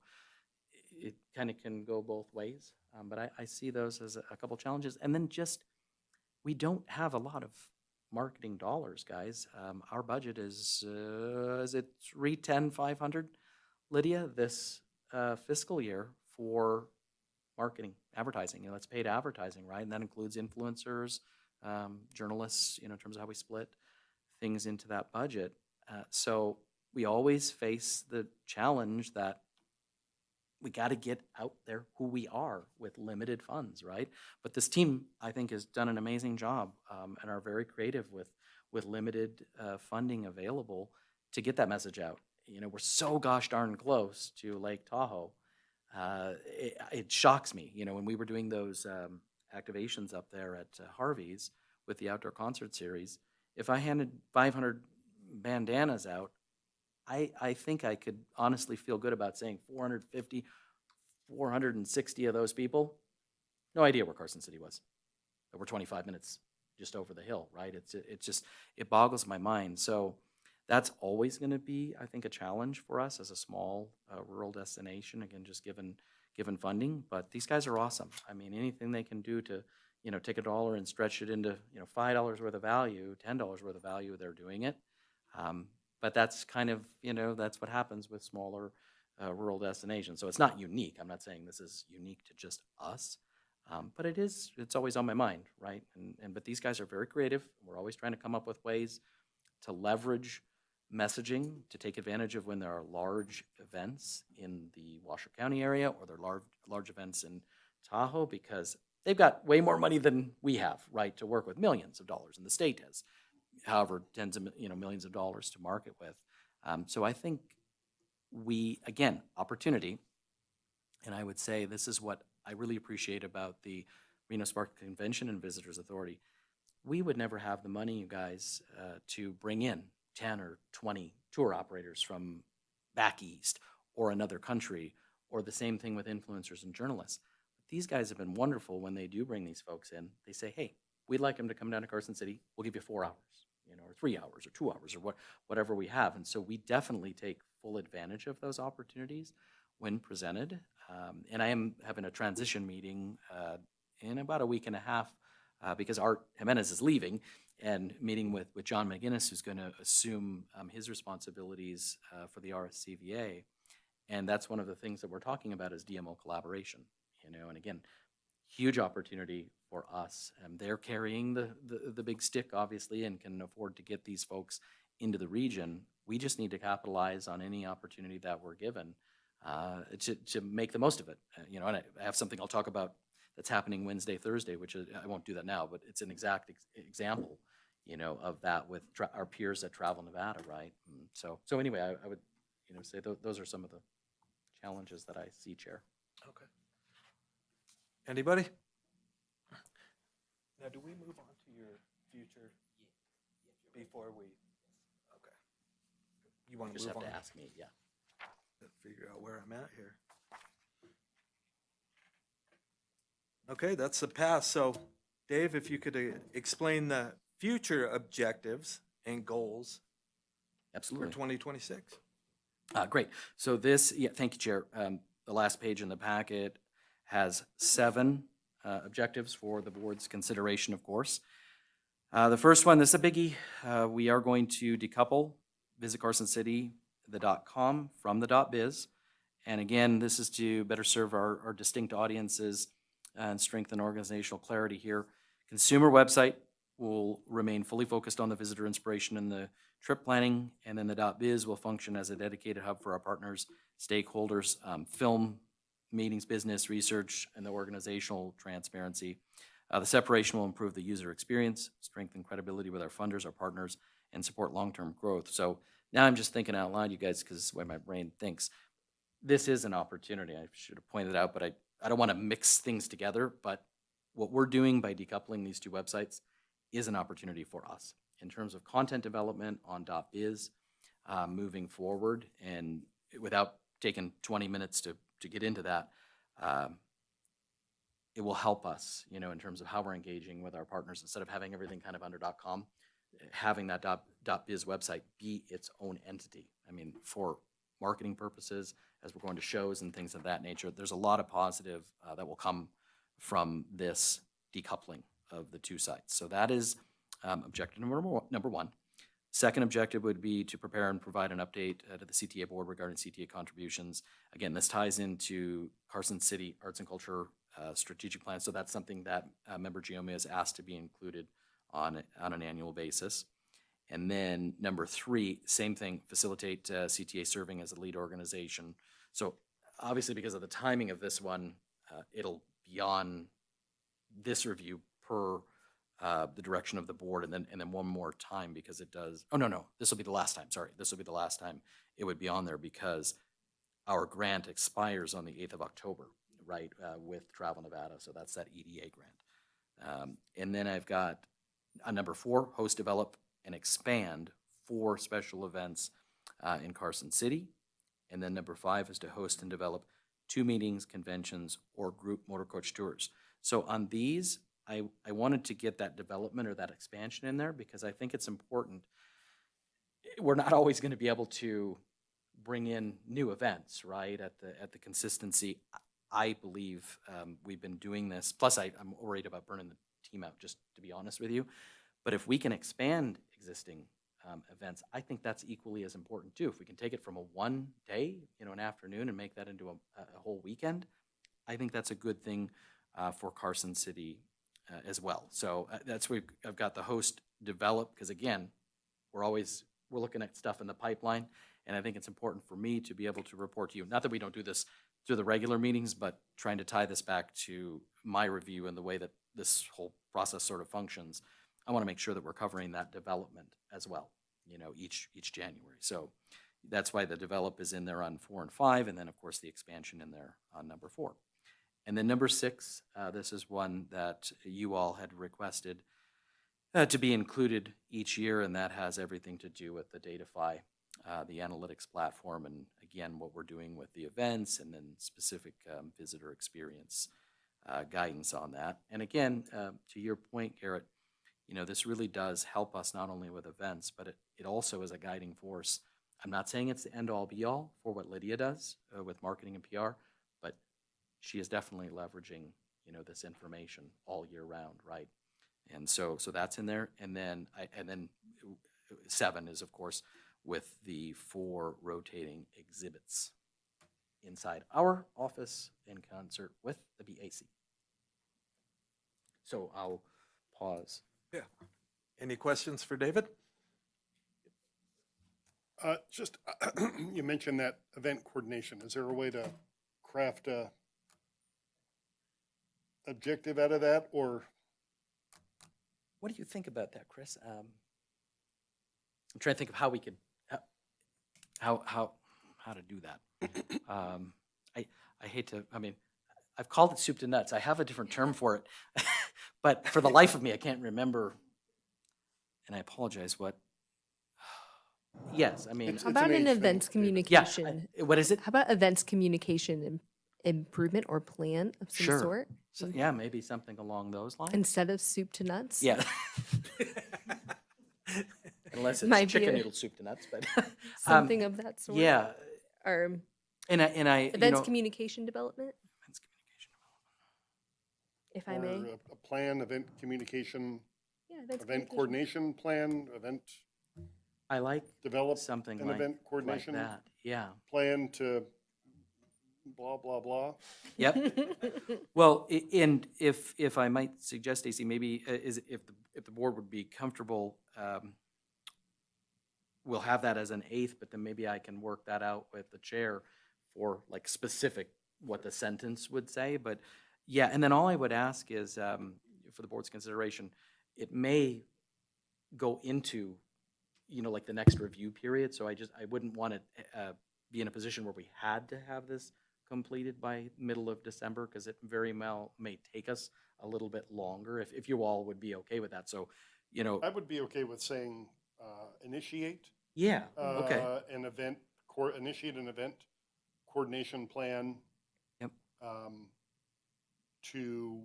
it kind of can go both ways. But I see those as a couple challenges. And then just, we don't have a lot of marketing dollars, guys. Our budget is it 500, Lydia, this fiscal year for marketing, advertising. That's paid advertising, right? And that includes influencers, journalists, in terms of how we split things into that budget. So we always face the challenge that we got to get out there who we are with limited funds, right? But this team, I think, has done an amazing job, and are very creative with limited funding available to get that message out. We're so gosh darn close to Lake Tahoe. It shocks me, when we were doing those activations up there at Harvey's with the outdoor concert series, if I handed 500 bandanas out, I think I could honestly feel good about saying 450, 460 of those people, no idea where Carson City was. But we're 25 minutes just over the hill, right? It boggles my mind. So that's always going to be, I think, a challenge for us as a small rural destination. Again, just given given funding, but these guys are awesome. I mean, anything they can do to, take a dollar and stretch it into, $5 worth of value, $10 worth of value, they're doing it. But that's kind of, that's what happens with smaller rural destinations. So it's not unique. I'm not saying this is unique to just us, but it's always on my mind, right? But these guys are very creative. We're always trying to come up with ways to leverage messaging to take advantage of when there are large events in the Washoe County area or there are large events in Tahoe, because they've got way more money than we have, right, to work with, millions of dollars, and the state has, however, tens of millions of dollars to market with. So I think again, opportunity, and I would say this is what I really appreciate about the Reno Spark Convention and Visitors Authority. We would never have the money, you guys, to bring in 10 or 20 tour operators from back east or another country, or the same thing with influencers and journalists. These guys have been wonderful when they do bring these folks in. They say, hey, we'd like them to come down to Carson City. We'll give you 4 hours, or 3 hours or 2 hours or whatever we have. And so we definitely take full advantage of those opportunities when presented. And I am having a transition meeting in about a week and a half because Art Jimenez is leaving, and meeting with John McGinnis, who's going to assume his responsibilities for the RSCVA. And that's one of the things that we're talking about is DMO collaboration, and again, huge opportunity for us. They're carrying the big stick, obviously, and can afford to get these folks into the region. We just need to capitalize on any opportunity that we're given to make the most of it. And I have something I'll talk about that's happening Wednesday, Thursday, which I won't do that now, but it's an exact example, of that with our peers at Travel Nevada, right? So anyway, I would, say those are some of the challenges that I see, Chair. Okay. Anybody? Now, do we move on to your future before we? Okay. You want to Just move have on? to ask me, yeah. Figure out where I'm at here. Okay, that's the past. So, Dave, if you could explain the future objectives and goals for Absolutely. 2026. Great. So thank you, Chair. The last page in the packet has 7 objectives for the board's consideration, of course. The first one, this is a biggie. We are going to decouple Visit Carson City, the .com from the .biz. And again, this is to better serve our distinct audiences and strengthen organizational clarity here. Consumer website will remain fully focused on the visitor inspiration and the trip planning, and then the .biz will function as a dedicated hub for our partners, stakeholders, film, meetings, business, research, and the organizational transparency. The separation will improve the user experience, strengthen credibility with our funders, our partners, and support long-term growth. So now I'm just thinking out loud, you guys, because it's the way my brain thinks. This is an opportunity. I should have pointed out, but I don't want to mix things together. But what we're doing by decoupling these 2 websites is an opportunity for us in terms of content development on .biz moving forward. And without taking 20 minutes to get into that, it will help us, in terms of how we're engaging with our partners. Instead of having everything kind of under .com, having that .biz website be its own entity. I mean, for marketing purposes, as we're going to shows and things of that nature, there's a lot of positive that will come from this decoupling of the 2 sites. So that is objective number 1. Second objective would be to prepare and provide an update to the CTA board regarding CTA contributions. Again, this ties into Carson City Arts and Culture strategic plan. So that's something that Member Giome has asked to be included on an annual basis. And then number 3, same thing, facilitate CTA serving as a lead organization. So obviously, because of the timing of this one, it'll be on this review per the direction of the board, and then one more time because it does. Oh, no, this will be the last time. Sorry, this will be the last time it would be on there because our grant expires on the 8th of October, right, with Travel Nevada. So that's that EDA grant. And then I've got number 4, host, develop, and expand 4 special events in Carson City. And then number 5 is to host and develop 2 meetings, conventions, or group motor coach tours. So on these, I wanted to get that development or that expansion in there because I think it's important. We're not always going to be able to bring in new events, right, at the consistency. I believe we've been doing this, plus I'm worried about burning the team out, just to be honest with you. But if we can expand existing events, I think that's equally as important too. If we can take it from a one day, an afternoon, and make that into a whole weekend, I think that's a good thing for Carson City as well. So that's where I've got the host develop, because again, we're looking at stuff in the pipeline, and I think it's important for me to be able to report to you. Not that we don't do this through the regular meetings, but trying to tie this back to my review and the way that this whole process sort of functions. I want to make sure that we're covering that development as well, each January. So that's why the develop is in there on 4 and 5, and then of course the expansion in there on number 4. And then number 6, this is one that you all had requested to be included each year, and that has everything to do with the Datafy, the analytics platform, and again, what we're doing with the events, and then specific visitor experience guidance on that. And again, to your point, Garrett, this really does help us not only with events, but it also is a guiding force. I'm not saying it's the end-all be-all for what Lydia does with marketing and PR, but she is definitely leveraging, this information all year round, right? And so that's in there. And then 7 is, of course, with the 4 rotating exhibits inside our office in concert with the BAC. So I'll pause. Yeah. Any questions for David? Just, you mentioned that event coordination. Is there a way to craft a objective out of that, or? What do you think about that, Chris? I'm trying to think of how we could, how to do that. I hate to, I've called it soup to nuts. I have a different term for it, but for the life of me, I can't remember. And I apologize. What? Yes, It's How about an an age events thing, David. communication? What is it? How about events communication improvement or plan of some Sure. sort So, yeah, maybe something along those lines. instead of soup to nuts? Yeah. Unless it's Might be chicken a- noodle soup to nuts, but Something of that sort. yeah. Or And I events communication development, events communication development. if I Or may. a plan, event communication, Yeah, events event communication. coordination plan, event I like develop something an like, event like coordination that. Yeah. plan to blah, blah, blah. Yep. Well, and if I might suggest, Stacy, maybe is if the board would be comfortable, we'll have that as an 8th, but then maybe I can work that out with the chair for like specific what the sentence would say. But yeah, and then all I would ask is for the board's consideration, it may go into like the next review period. So I wouldn't want to be in a position where we had to have this completed by middle of December, because it very well may take us a little bit longer if you all would be okay with that. So, I would be okay with saying, initiate. yeah, okay. An event, initiate an event coordination plan. Yep. To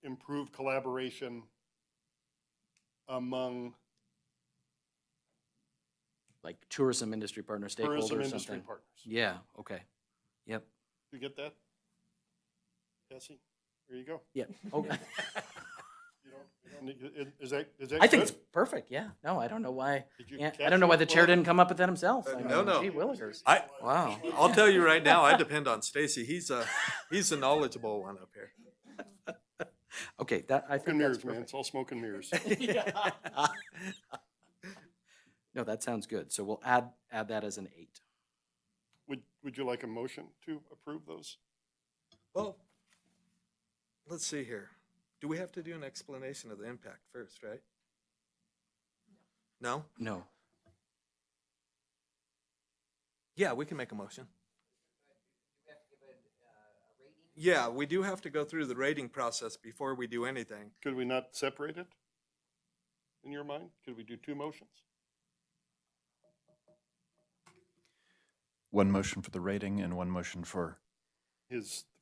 improve collaboration among Like tourism industry partner stakeholders or tourism something. industry partners. Yeah, okay. Yep. You get that? Cassie, there you go. Yeah. Okay. Is that I think good? it's perfect. Yeah. No, I don't know why. Did you Yeah, catch I don't know why that, the chair Bob? didn't come up with that himself. I No, mean, no. Gee willikers. Wow. I'll tell you right now, I depend on Stacy. He's a knowledgeable one up here. Okay, that I Smoke and think that's mirrors, man. perfect. It's all smoke and mirrors. No, that sounds good. So we'll add that as an 8. Would you like a motion to approve those? Well, let's see here. Do we have to do an explanation of the impact first, right? No? No. Yeah, we can make a motion. Yeah, we do have to go through the rating process before we do anything. Could we not separate it? In your mind? Could we do 2 motions? One motion for the rating and one motion for,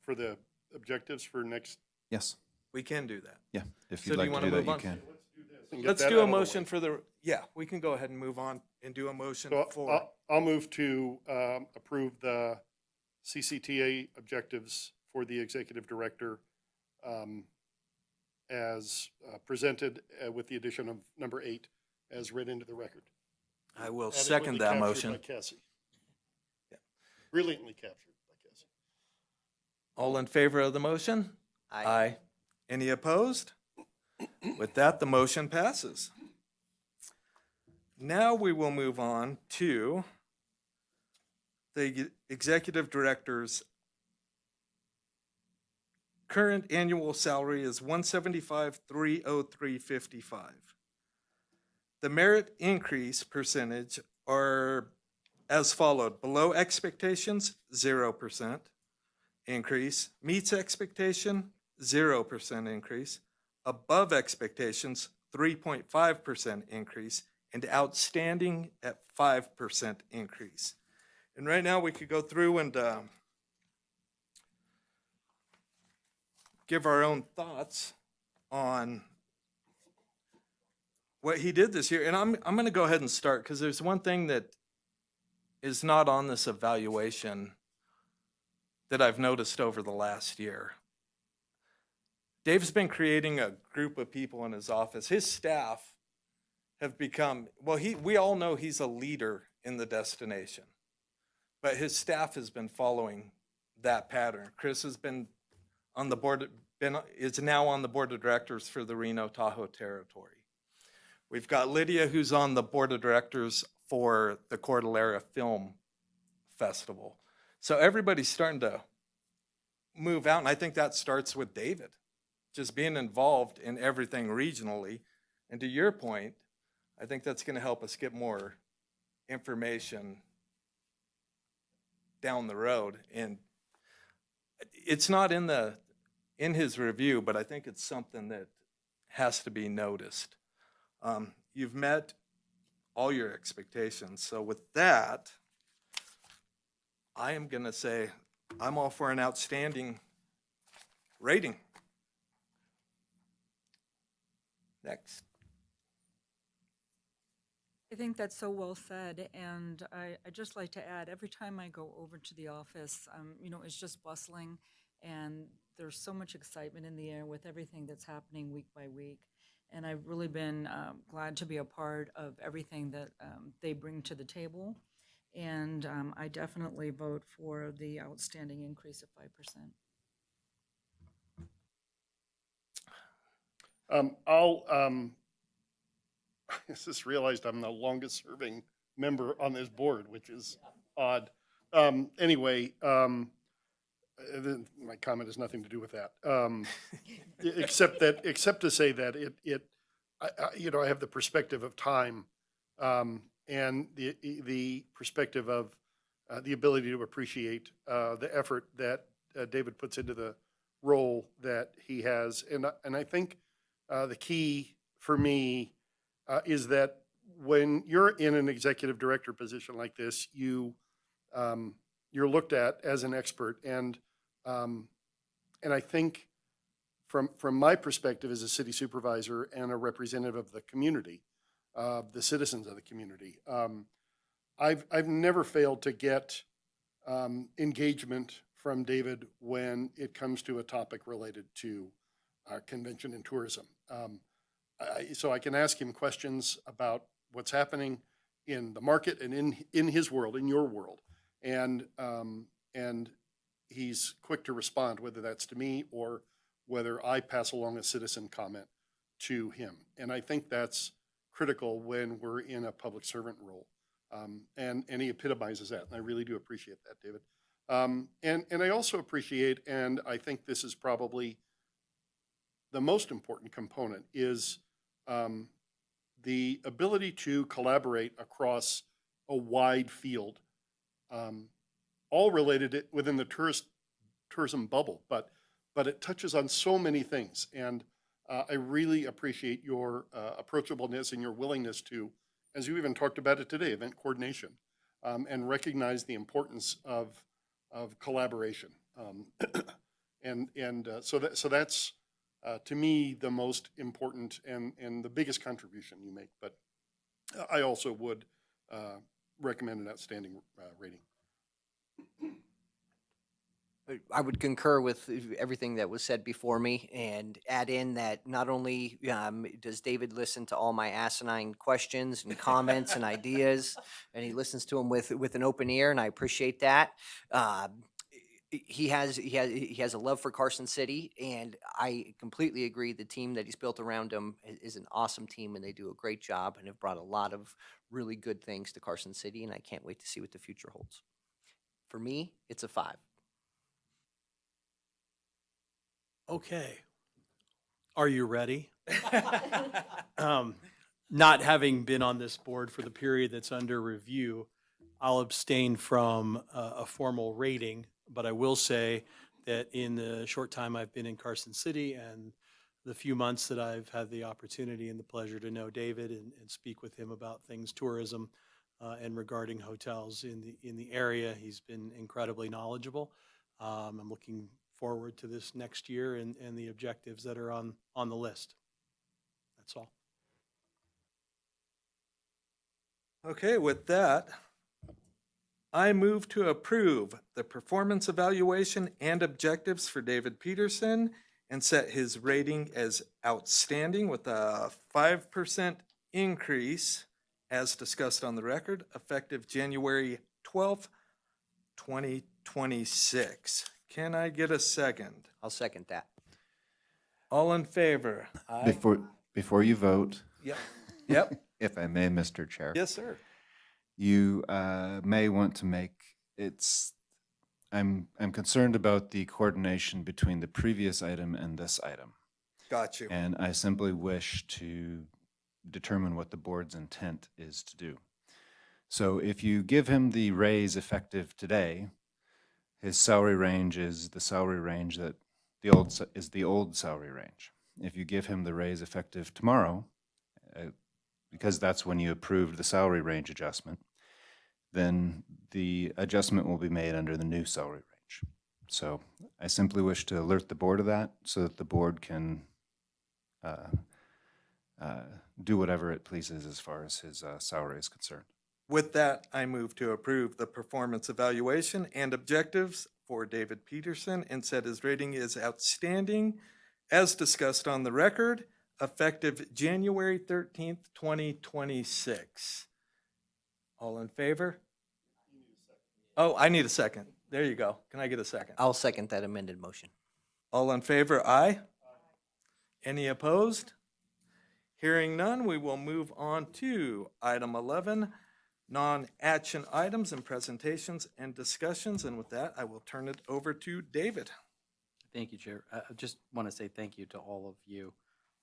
For the objectives for next? yes, We can do that. yeah. If So you'd do you like to wanna do that, move you on? can. and get Let's that do out a of the way. motion for the, yeah, we can go ahead and move on and do a motion So for. I'll move to approve the CCTA objectives for the executive director as presented with the addition of number 8 as read into the record. I will Adequately second that captured motion. by Cassie. Brilliantly captured by Cassie. All in favor of the motion? Aye. Any opposed? With that, the motion passes. Now we will move on to the executive director's current annual salary is $175,303.55. The merit increase percentage are as followed: below expectations, 0% increase; meets expectation, 0% increase; above expectations, 3.5% increase; and outstanding at 5% increase. And right now, we could go through and give our own thoughts on what he did this year. And I'm going to go ahead and start, because there's one thing that is not on this evaluation that I've noticed over the last year. Dave's been creating a group of people in his office. His staff have become, well, we all know he's a leader in the destination, but his staff has been following that pattern. Chris has been on the board, is now on the board of directors for the Reno Tahoe territory. We've got Lydia, who's on the board of directors for the Cordillera Film Festival. So everybody's starting to move out, and I think that starts with David, just being involved in everything regionally. And to your point, I think that's going to help us get more information down the road. And it's not in his review, but I think it's something that has to be noticed. You've met all your expectations. So with that, I am going to say I'm all for an outstanding rating. Next. I think that's so well said, and I'd just like to add, every time I go over to the office, it's just bustling, and there's so much excitement in the air with everything that's happening week by week. And I've really been glad to be a part of everything that they bring to the table. And I definitely vote for the outstanding increase of 5%. I just realized I'm the longest serving member on this board, which is odd. Anyway, my comment has nothing to do with that. Except to say that I have the perspective of time, and the perspective of the ability to appreciate the effort that David puts into the role that he has. And I think the key for me is that when you're in an executive director position like this, you're looked at as an expert. And I think from my perspective as a city supervisor and a representative of the community, the citizens of the community, I've never failed to get engagement from David when it comes to a topic related to our convention and tourism. So I can ask him questions about what's happening in the market and in his world, in your world, and he's quick to respond, whether that's to me or whether I pass along a citizen comment to him. And I think that's critical when we're in a public servant role. And he epitomizes that, and I really do appreciate that, David. And I also appreciate, and I think this is probably the most important component, is the ability to collaborate across a wide field, all related within the tourism bubble, but it touches on so many things. And I really appreciate your approachableness and your willingness to, as you even talked about it today, event coordination, and recognize the importance of collaboration. So that's to me the most important and the biggest contribution you make. But I also would recommend an outstanding rating. I would concur with everything that was said before me and add in that not only does David listen to all my asinine questions and comments and ideas, and he listens to them with an open ear, and I appreciate that. He has a love for Carson City, and I completely agree. The team that he's built around him is an awesome team, and they do a great job and have brought a lot of really good things to Carson City, and I can't wait to see what the future holds. For me, it's a 5. Okay. Are you ready? Not having been on this board for the period that's under review, I'll abstain from a formal rating, but I will say that in the short time I've been in Carson City and the few months that I've had the opportunity and the pleasure to know David and speak with him about things tourism and regarding hotels in the area, he's been incredibly knowledgeable. I'm looking forward to this next year and the objectives that are on the list. That's all. Okay, with that, I move to approve the performance evaluation and objectives for David Peterson and set his rating as outstanding with a 5% increase as discussed on the record, effective January 12th, 2026. Can I get a second? I'll second that. All in favor? Aye. Before you vote, Yep. Yep. if I may, Mr. Chair. Yes, sir. You may want to make I'm concerned about the coordination between the previous item and this item. Got you. And I simply wish to determine what the board's intent is to do. So if you give him the raise effective today, his salary range is the salary range that the old salary range. If you give him the raise effective tomorrow, because that's when you approved the salary range adjustment, then the adjustment will be made under the new salary range. So I simply wish to alert the board of that so that the board can do whatever it pleases as far as his salary is concerned. With that, I move to approve the performance evaluation and objectives for David Peterson and set his rating as outstanding as discussed on the record, effective January 13th, 2026. All in favor? Oh, I need a second. There you go. Can I get a second? I'll second that amended motion. All in favor, aye. Any opposed? Hearing none, we will move on to item 11, non-action items and presentations and discussions. And with that, I will turn it over to David. Thank you, Chair. I just want to say thank you to all of you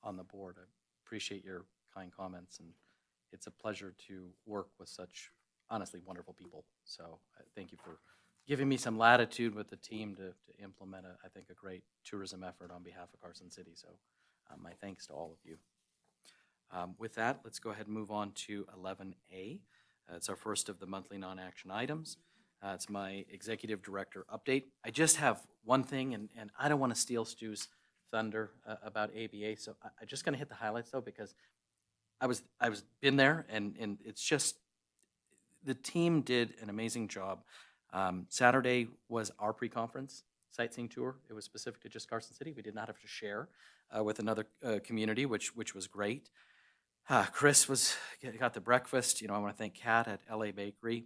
on the board. I appreciate your kind comments, and it's a pleasure to work with such honestly wonderful people. So thank you for giving me some latitude with the team to implement, I think, a great tourism effort on behalf of Carson City. So my thanks to all of you. With that, let's go ahead and move on to 11A. It's our first of the monthly non-action items. It's my executive director update. I just have one thing, and I don't want to steal Stu's thunder about ABA, so I'm just going to hit the highlights though, because I was been there, and it's just the team did an amazing job. Saturday was our pre-conference sightseeing tour. It was specific to just Carson City. We did not have to share with another community, which was great. Chris got the breakfast. I want to thank Kat at LA Bakery.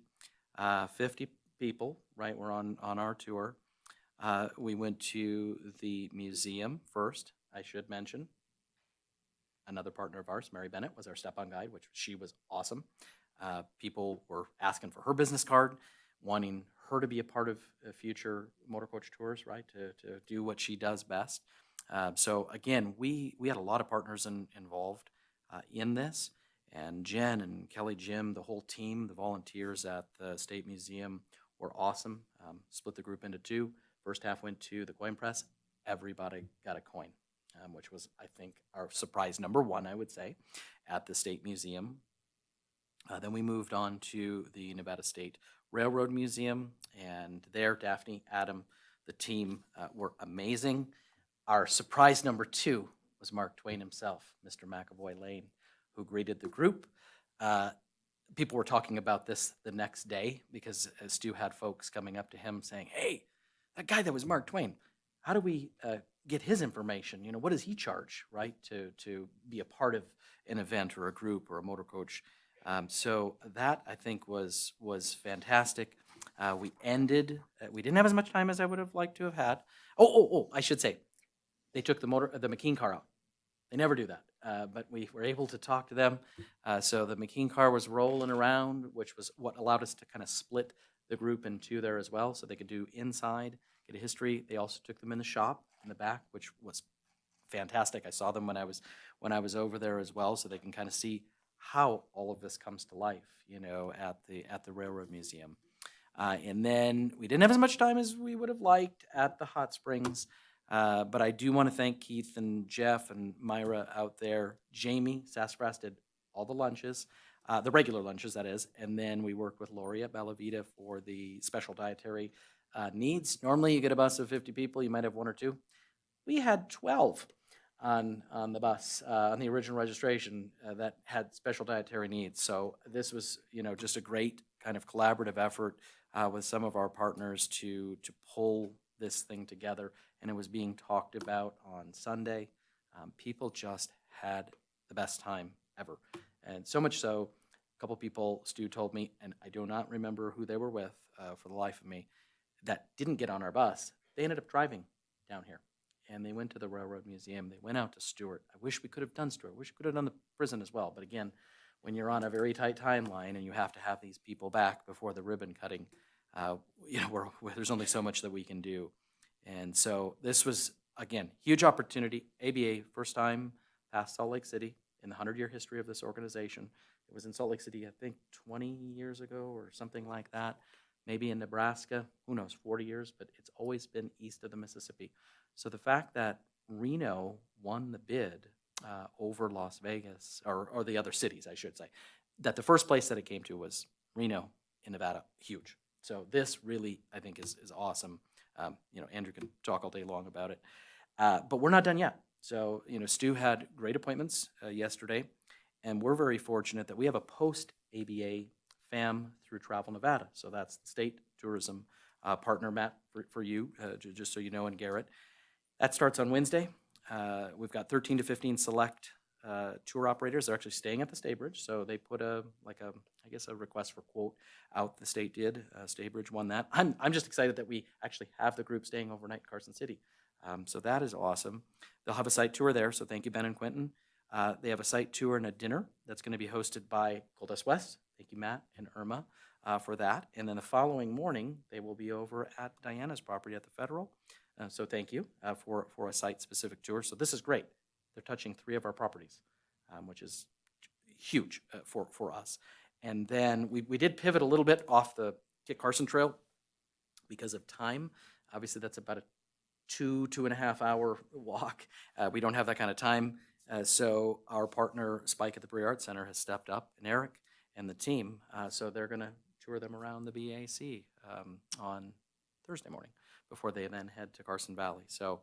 50 people, right, were on our tour. We went to the museum first, I should mention. Another partner of ours, Mary Bennett, was our step-on guide, which she was awesome. People were asking for her business card, wanting her to be a part of future motor coach tours, right, to do what she does best. So again, we had a lot of partners involved in this, and Jen and Kelly, Jim, the whole team, the volunteers at the State Museum were awesome. Split the group into two. First half went to the coin press. Everybody got a coin, which was, I think, our surprise number one, I would say, at the State Museum. Then we moved on to the Nevada State Railroad Museum, and there, Daphne, Adam, the team were amazing. Our surprise number two was Mark Twain himself, Mr. McAvoy Lane, who greeted the group. people were talking about this the next day because Stu had folks coming up to him saying, "Hey, that guy that was Mark Twain, how do we get his information? You know, what does he charge, right, to be a part of an event or a group or a motor coach?" So that I think was fantastic. We ended. We didn't have as much time as I would have liked to have had. Oh! I should say, they took the McKean car out. They never do that, but we were able to talk to them. So the McKean car was rolling around, which was what allowed us to kind of split the group in two there as well, so they could do inside, get a history. They also took them in the shop in the back, which was fantastic. I saw them when I was over there as well, so they can kind of see how all of this comes to life, you know, at the Railroad Museum. And then we didn't have as much time as we would have liked at the hot springs. But I do want to thank Keith and Jeff and Myra out there. Jamie Sassafras did all the lunches, the regular lunches, that is. And then we worked with Lori at Bellavita for the special dietary needs. Normally you get a bus of 50 people, you might have one or two. We had 12 on the bus, on the original registration that had special dietary needs. So this was, you know, just a great kind of collaborative effort with some of our partners to pull this thing together. And it was being talked about on Sunday. People just had the best time ever. And so much so, a couple people, Stu told me, and I do not remember who they were with for the life of me, that didn't get on our bus. They ended up driving down here. And they went to the Railroad Museum. They went out to Stewart. I wish we could have done Stewart. I wish we could have done the prison as well. But again, when you're on a very tight timeline and you have to have these people back before the ribbon cutting, you know, there's only so much that we can do. And so this was, again, huge opportunity. ABA, first time past Salt Lake City in the 100-year history of this organization. It was in Salt Lake City, I think, 20 years ago or something like that. Maybe in Nebraska, who knows, 40 years, but it's always been east of the Mississippi. So the fact that Reno won the bid over Las Vegas, or the other cities, I should say, that the first place that it came to was Reno in Nevada, huge. So this really, I think, is awesome. You know, Andrew can talk all day long about it. But we're not done yet. So, you know, Stu had great appointments yesterday, and we're very fortunate that we have a post-ABA FAM through Travel Nevada. So that's the state tourism partner, Matt, for you, just so you know, and Garrett. That starts on Wednesday. We've got 13 to 15 select tour operators. They're actually staying at the Staybridge, so they put I guess a request for quote out. The state did. Staybridge won that. I'm just excited that we actually have the group staying overnight in Carson City. So that is awesome. They'll have a site tour there, so thank you, Ben and Quentin. They have a site tour and a dinner that's going to be hosted by Goldust West. Thank you, Matt and Irma, for that. And then the following morning, they will be over at Diana's property at the Federal. So thank you for a site-specific tour. So this is great. They're touching 3 of our properties, which is huge for us. And then we did pivot a little bit off the Kit Carson Trail because of time. Obviously, that's about a 2.5 hour walk. We don't have that kind of time. So our partner, Spike at the Brea Arts Center, has stepped up, and Eric and the team. So they're going to tour them around the BAC on Thursday morning before they then head to Carson Valley. So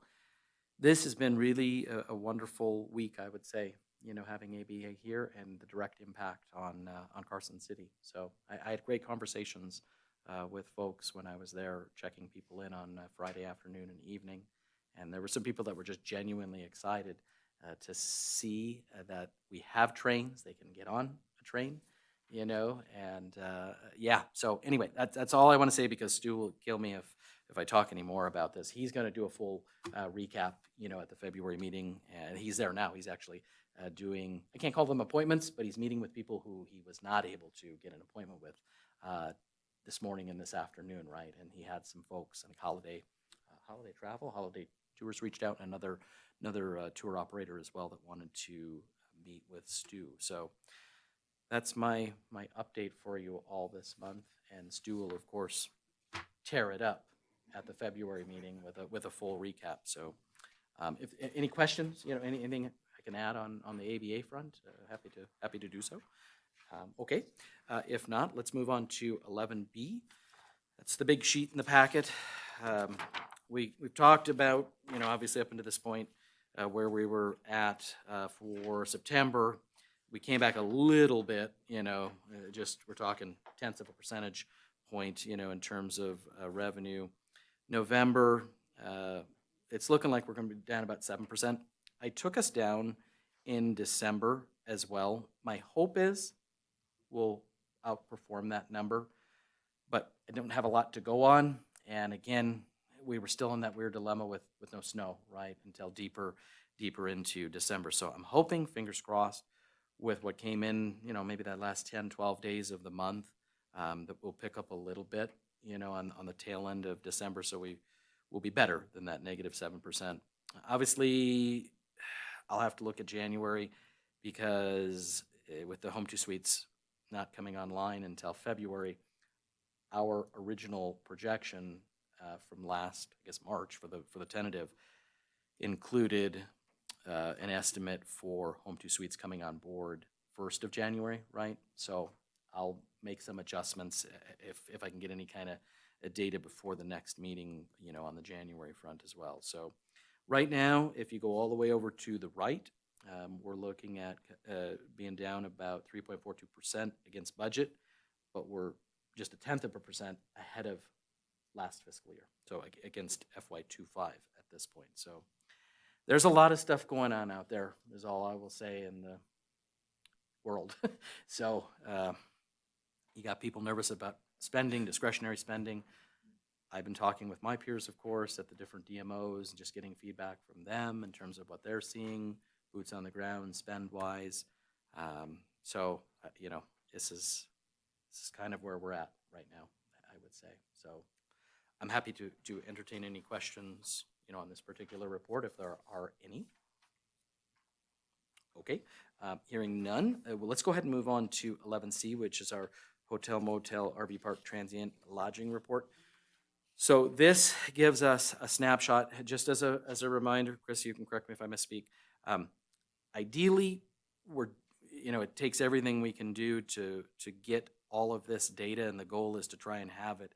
this has been really a wonderful week, I would say, you know, having ABA here and the direct impact on Carson City. So I had great conversations with folks when I was there, checking people in on Friday afternoon and evening. And there were some people that were just genuinely excited to see that we have trains. They can get on a train, you know, and yeah. So anyway, that's all I want to say, because Stu will kill me if I talk any more about this. He's going to do a full recap, you know, at the February meeting, and he's there now. He's actually doing, I can't call them appointments, but he's meeting with people who he was not able to get an appointment with this morning and this afternoon, right? And he had some folks and holiday tours reached out, and another tour operator as well that wanted to meet with Stu. So that's my update for you all this month, and Stu will of course tear it up at the February meeting with a full recap. So if any questions, you know, anything I can add on the ABA front, happy to do so. Okay, if not, let's move on to 11B. That's the big sheet in the packet. We've talked about, you know, obviously up until this point, where we were at for September. we came back a little bit, just, we're talking tenths of a percentage point, in terms of revenue. November, it's looking like we're gonna be down about 7%. I took us down in December as well. My hope is we'll outperform that number, but I don't have a lot to go on. And again, we were still in that weird dilemma with no snow, right, until deeper into December. So I'm hoping, fingers crossed, with what came in, maybe that last 10, 12 days of the month, that we'll pick up a little bit, on the tail end of December. So we will be better than that negative 7%. Obviously, I'll have to look at January because with the Home 2 Suites not coming online until February, our original projection from last, I guess, March for the tentative included an estimate for Home 2 Suites coming on board 1st of January, right? So I'll make some adjustments if I can get any kind of data before the next meeting, on the January front as well. So right now, if you go all the way over to the right, we're looking at being down about 3.42% against budget, but we're just 0.1% ahead of last fiscal year. So against FY25 at this point. So there's a lot of stuff going on out there, is all I will say in the world. So you got people nervous about spending, discretionary spending. I've been talking with my peers, of course, at the different DMOs and just getting feedback from them in terms of what they're seeing, boots on the ground, spend-wise. So, this is kind of where we're at right now, I would say. So I'm happy to entertain any questions, on this particular report, if there are any. Okay, hearing none, well, let's go ahead and move on to 11C, which is our hotel, motel, RV park, transient lodging report. So this gives us a snapshot, just as a reminder. Chris, you can correct me if I misspeak. Ideally, it takes everything we can do to get all of this data, and the goal is to try and have it,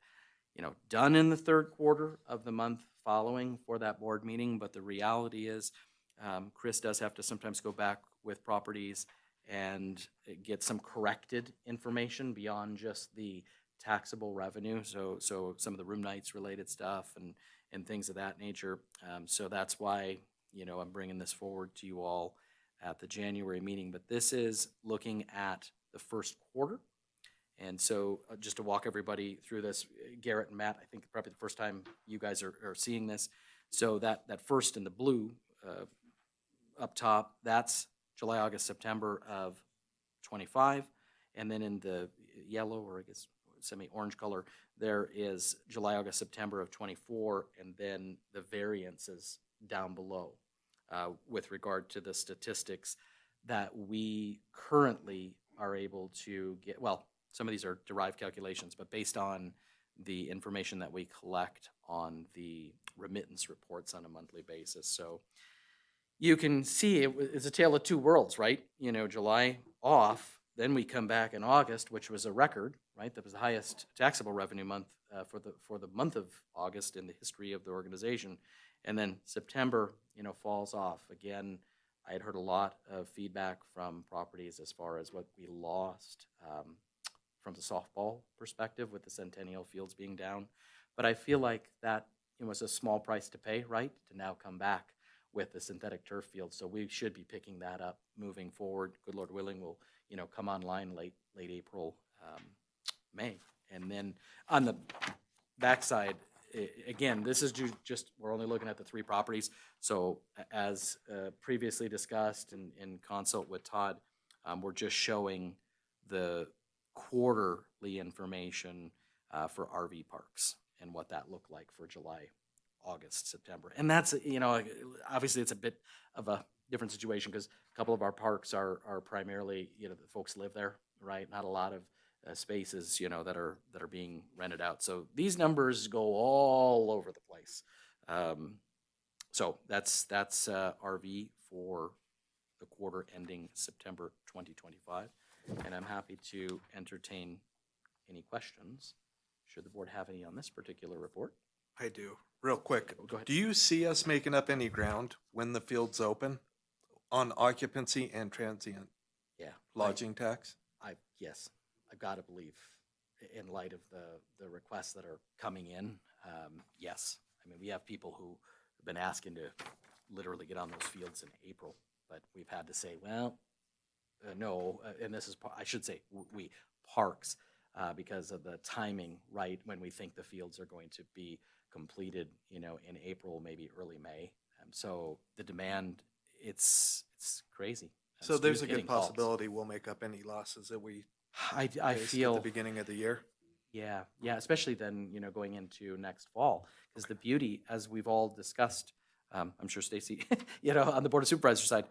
done in the third quarter of the month following for that board meeting. But the reality is, Chris does have to sometimes go back with properties and get some corrected information beyond just the taxable revenue. So some of the room nights related stuff and things of that nature. So that's why, I'm bringing this forward to you all at the January meeting. But this is looking at the first quarter. And so just to walk everybody through this, Garrett and Matt, I think probably the first time you guys are seeing this. So that first in the blue up top, that's July, August, September of 25. And then in the yellow, or I guess semi-orange color, there is July, August, September of 24, and then the variances down below with regard to the statistics that we currently are able to get. Well, some of these are derived calculations, but based on the information that we collect on the remittance reports on a monthly basis. So you can see it's a tale of two worlds, right? July off, then we come back in August, which was a record, right? That was the highest taxable revenue month for the month of August in the history of the organization. And then September, falls off. Again, I had heard a lot of feedback from properties as far as what we lost from the softball perspective with the Centennial Fields being down. But I feel like that was a small price to pay, right? To now come back with the synthetic turf field. So we should be picking that up moving forward. Good Lord willing, will come online late April, May. And then on the backside, again, this is just, we're only looking at the 3 properties. So as previously discussed in consult with Todd, we're just showing the quarterly information for RV parks and what that looked like for July, August, September. And that's, obviously it's a bit of a different situation because a couple of our parks are primarily, the folks live there, right? Not a lot of spaces, that are being rented out. So these numbers go all over the place. So that's RV for the quarter ending September 2025. And I'm happy to entertain any questions, should the board have any on this particular report. I do. Real quick, Go ahead. do you see us making up any ground when the field's open on occupancy and transient? Yeah. lodging tax? Yes, I've got to believe, in light of the requests that are coming in, yes. I mean, we have people who have been asking to literally get on those fields in April, but we've had to say, well, no, and this is, I should say, we, parks, because of the timing, right, when we think the fields are going to be completed, in April, maybe early May. So the demand, it's crazy. So there's a Students good getting calls. possibility we'll make up any losses that we I faced at feel. the beginning of the year. Yeah, yeah, especially then, going into next fall, because the beauty, as we've all discussed, I'm sure Stacy, on the Board of Supervisors side,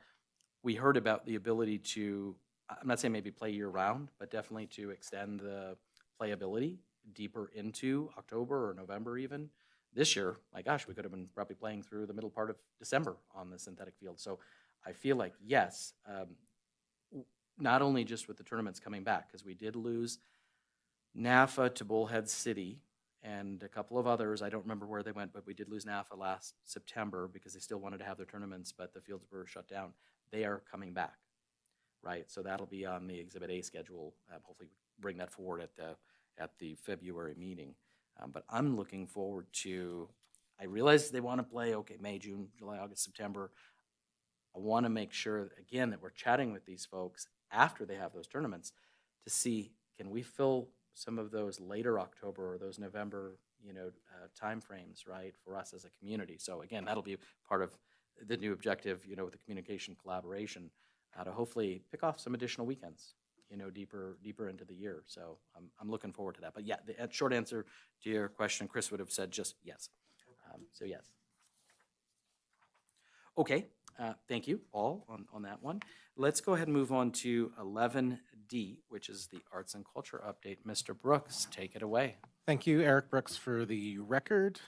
we heard about the ability to, I'm not saying maybe play year round, but definitely to extend the playability deeper into October or November even. This year, my gosh, we could have been probably playing through the middle part of December on the synthetic field. So I feel like, yes, not only just with the tournaments coming back, because we did lose NAFA to Bullhead City and a couple of others. I don't remember where they went, but we did lose NAFA last September because they still wanted to have their tournaments, but the fields were shut down. They are coming back, right? So that'll be on the Exhibit A schedule. Hopefully bring that forward at the February meeting. But I'm looking forward to, I realize they want to play, okay, May, June, July, August, September. I want to make sure, again, that we're chatting with these folks after they have those tournaments to see, can we fill some of those later October or those November, timeframes, right, for us as a community. So again, that'll be part of the new objective, with the communication collaboration, to hopefully pick off some additional weekends, deeper into the year. So I'm looking forward to that. But yeah, the short answer to your question, Chris would have said just yes. So yes. Okay, thank you all on that one. Let's go ahead and move on to 11D, which is the arts and culture update. Mr. Brooks, take it away. Thank you, Eric Brooks, for the record.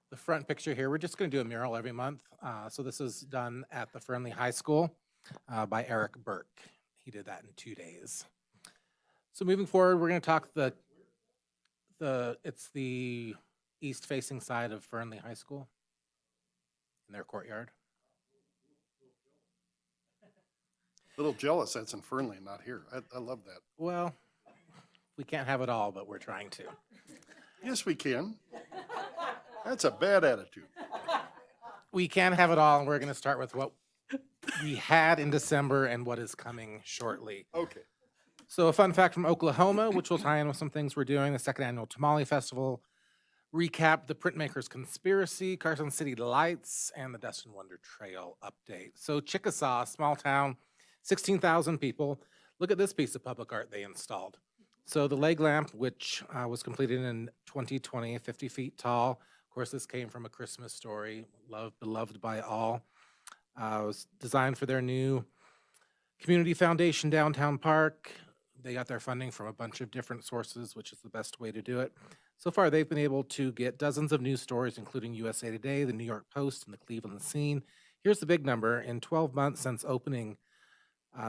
The front picture here, we're just going to do a mural every month. So this is done at the Fernley High School by Eric Burke. He did that in 2 days. So moving forward, we're going to talk it's the east-facing side of Fernley High School in their courtyard. Little jealous that's in Fernley and not here. I love that. Well, we can't have it all, but we're trying to. Yes, we can. That's a bad attitude. We can have it all, and we're going to start with what we had in December and what is coming shortly. Okay. So a fun fact from Oklahoma, which will tie in with some things we're doing, the second annual Tamale Festival, recap the Printmakers Conspiracy, Carson City Lights, and the Dust and Wonder Trail update. So Chickasaw, small town, 16,000 people. Look at this piece of public art they installed. So the leg lamp, which was completed in 2020, 50 feet tall. Of course, this came from A Christmas Story, beloved by all. Was designed for their new community foundation downtown park. They got their funding from a bunch of different sources, which is the best way to do it. So far, they've been able to get dozens of news stories, including USA Today, the New York Post, and the Cleveland Scene. Here's the big number. In 12 months since opening,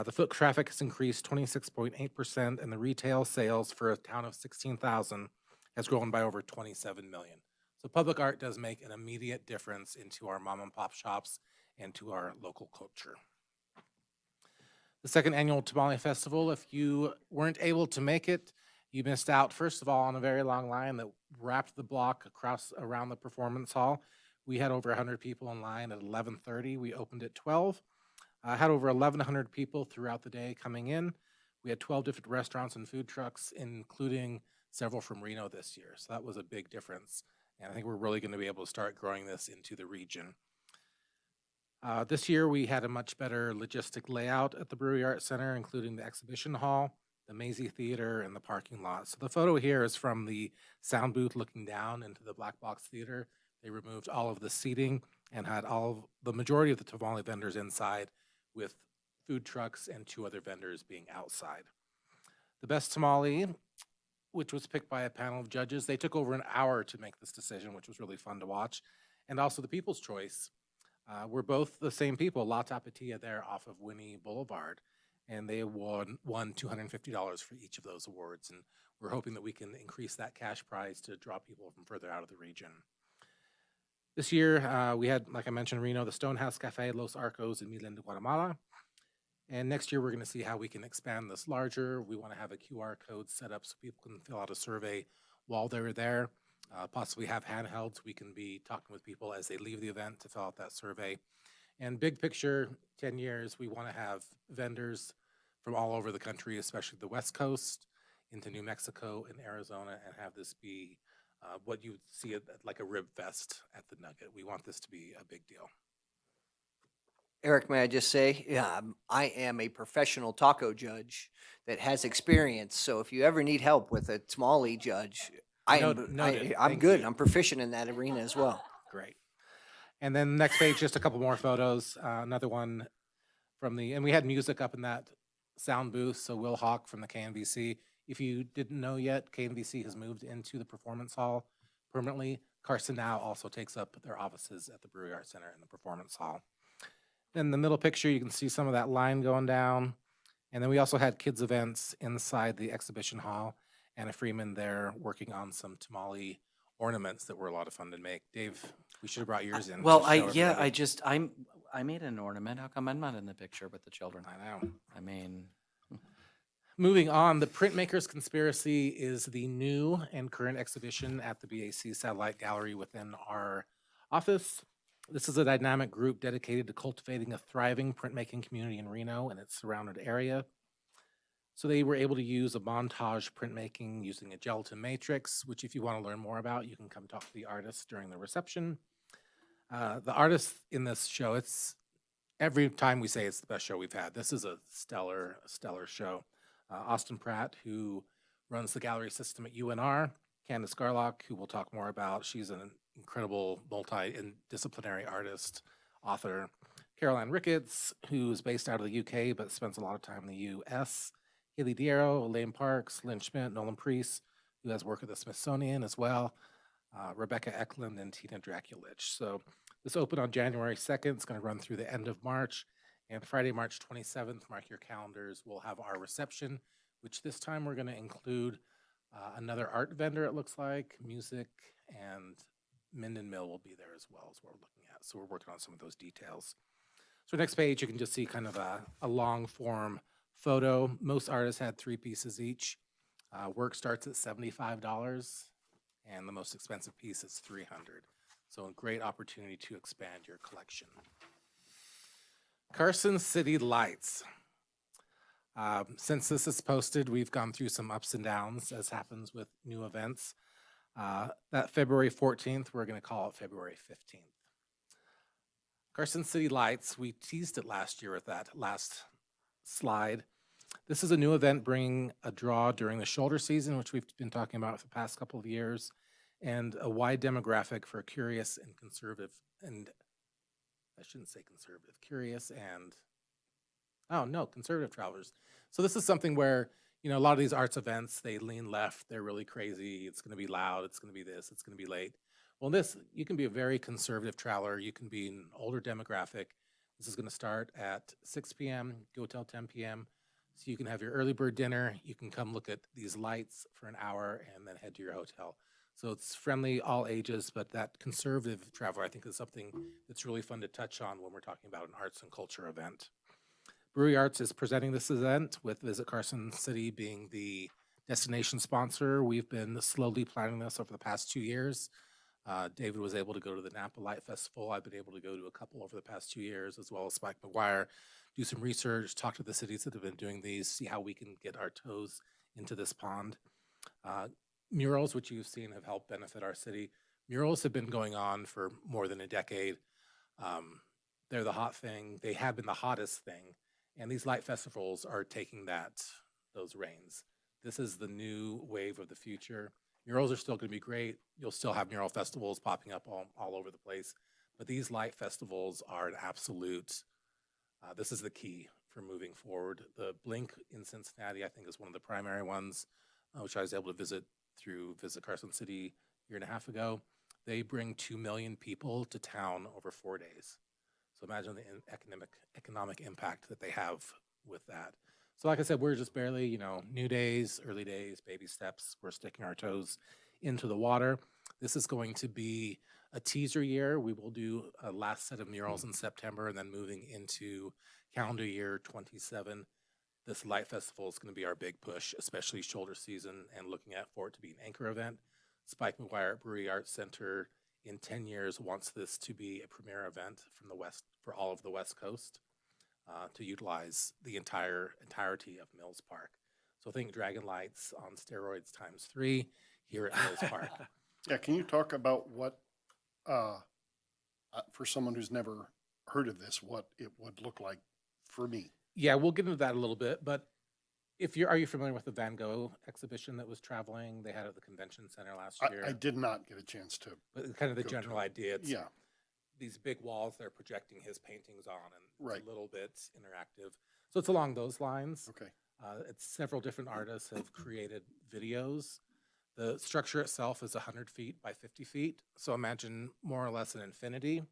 the foot traffic has increased 26.8%, and the retail sales for a town of 16,000 has grown by over 27 million. So public art does make an immediate difference into our mom and pop shops and to our local culture. The second annual Tamale Festival, if you weren't able to make it, you missed out, first of all, on a very long line that wrapped the block around the performance hall. We had over 100 people in line at 11:30. We opened at 12. Had over 1,100 people throughout the day coming in. We had 12 different restaurants and food trucks, including several from Reno this year. So that was a big difference. And I think we're really going to be able to start growing this into the region. This year, we had a much better logistic layout at the Brewery Arts Center, including the exhibition hall, the Maisie Theater, and the parking lot. So the photo here is from the sound booth looking down into the Black Box Theater. They removed all of the seating and had the majority of the tamale vendors inside, with food trucks and 2 other vendors being outside. The best tamale, which was picked by a panel of judges, they took over an hour to make this decision, which was really fun to watch. And also the People's Choice were both the same people, La Tapatia there off of Winnie Boulevard. And they won $250 for each of those awards. And we're hoping that we can increase that cash prize to draw people from further out of the region. This year, we had, like I mentioned, Reno, the Stonehouse Cafe, Los Arcos, and Milan de Guatemala. And next year, we're going to see how we can expand this larger. We want to have a QR code set up so people can fill out a survey while they're there. Possibly have handhelds. We can be talking with people as they leave the event to fill out that survey. And big picture, 10 years, we want to have vendors from all over the country, especially the West Coast, into New Mexico and Arizona, and have this be what you would see like a rib fest at the Nugget. We want this to be a big deal. Eric, may I just say, I am a professional taco judge that has experience. So if you ever need help with a tamale judge, Noted. I'm Thank good. you. I'm proficient in that arena as well. Great. And then next page, just a couple more photos. Another one from and we had music up in that sound booth. So Will Hawk from the KNVC. If you didn't know yet, KNVC has moved into the Performance Hall permanently. Carson now also takes up their offices at the Brewery Arts Center in the Performance Hall. In the middle picture, you can see some of that line going down. And then we also had kids events inside the exhibition hall. Anna Freeman there working on some tamale ornaments that were a lot of fun to make. Dave, we should have brought yours in. Well, to show everybody. I made an ornament. How come I'm not in the picture with the children? I know. I mean, Moving on, the Printmakers Conspiracy is the new and current exhibition at the BAC Satellite Gallery within our office. This is a dynamic group dedicated to cultivating a thriving printmaking community in Reno and its surrounded area. So they were able to use a montage printmaking using a gelatin matrix, which if you want to learn more about, you can come talk to the artists during the reception. The artists in this show, it's every time we say it's the best show we've had. This is a stellar show. Austin Pratt, who runs the gallery system at UNR, Candace Garlock, who we'll talk more about. She's an incredible multidisciplinary artist, author. Caroline Ricketts, who's based out of the UK but spends a lot of time in the US. Haley Diero, Elaine Parks, Lynn Schmidt, Nolan Priest, who has work at the Smithsonian as well. Rebecca Eklund and Tina Draculich. So this opened on January 2nd. It's going to run through the end of March. And Friday, March 27th, mark your calendars, we'll have our reception, which this time we're going to include another art vendor, it looks like, music, and Minden Mill will be there as well as what we're looking at. So we're working on some of those details. So next page, you can just see kind of a long form photo. Most artists had 3 pieces each. Work starts at $75, and the most expensive piece is $300. So a great opportunity to expand your collection. Carson City Lights. Since this is posted, we've gone through some ups and downs, as happens with new events. That February 14th, we're going to call it February 15th. Carson City Lights, we teased it last year with that last slide. This is a new event bringing a draw during the shoulder season, which we've been talking about for the past couple of years, and a wide demographic for curious and conservative, and I shouldn't say conservative, curious and, conservative travelers. So this is something where, a lot of these arts events, they lean left, they're really crazy, it's going to be loud, it's going to be this, it's going to be late. Well, this, you can be a very conservative traveler, you can be an older demographic. This is going to start at 6 p.m., go till 10 p.m., so you can have your early bird dinner, you can come look at these lights for an hour, and then head to your hotel. So it's friendly, all ages, but that conservative traveler, I think, is something that's really fun to touch on when we're talking about an arts and culture event. Brewery Arts is presenting this event with Visit Carson City being the destination sponsor. We've been slowly planning this over the past 2 years. David was able to go to the Napa Light Festival. I've been able to go to a couple over the past 2 years, as well as Spike McGuire, do some research, talk to the cities that have been doing these, see how we can get our toes into this pond. Murals, which you've seen, have helped benefit our city. Murals have been going on for more than a decade. They're the hot thing. They have been the hottest thing. And these light festivals are taking those reins. This is the new wave of the future. Murals are still going to be great. You'll still have mural festivals popping up all over the place. But these light festivals are an absolute, this is the key for moving forward. The Blink in Cincinnati, I think, is one of the primary ones, which I was able to visit through Visit Carson City a year and a half ago. They bring 2 million people to town over 4 days. So imagine the economic impact that they have with that. So like I said, we're just barely, new days, early days, baby steps. We're sticking our toes into the water. This is going to be a teaser year. We will do a last set of murals in September and then moving into calendar year 27, this light festival is going to be our big push, especially shoulder season, and looking at for it to be an anchor event. Spike McGuire Brewery Arts Center in 10 years wants this to be a premier event from the West for all of the West Coast, to utilize the entirety of Mills Park. So think Dragon Lights on steroids times 3 here at Mills Park. Yeah, can you talk about what, for someone who's never heard of this, what it would look like for me? Yeah, we'll get into that a little bit, but are you familiar with the Van Gogh exhibition that was traveling? They had it at the convention center last year. I did not get a chance to. But kind of the go to general it. idea. It's Yeah, these big walls they're projecting his paintings on, and Right. it's a little bit interactive. So it's along those lines. okay. It's several different artists have created videos. The structure itself is 100 feet by 50 feet. So imagine more or less an infinity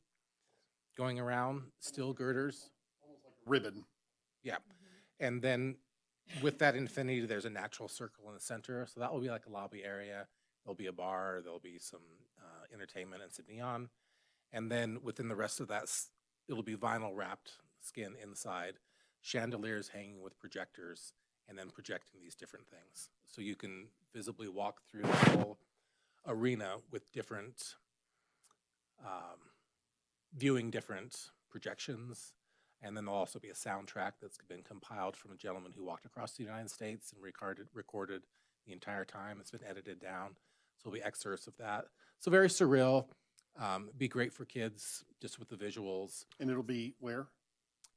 going around, steel girders. Ribbon. Yeah. And then with that infinity, there's a natural circle in the center. So that will be like a lobby area. There'll be a bar, there'll be some entertainment and some neon. And then within the rest of that, it'll be vinyl wrapped skin inside, chandeliers hanging with projectors, and then projecting these different things. So you can visibly walk through the whole arena with different, viewing different projections. And then there'll also be a soundtrack that's been compiled from a gentleman who walked across the United States and recorded the entire time. It's been edited down. So there'll be excerpts of that. So very surreal. Be great for kids just with the visuals. And it'll be where?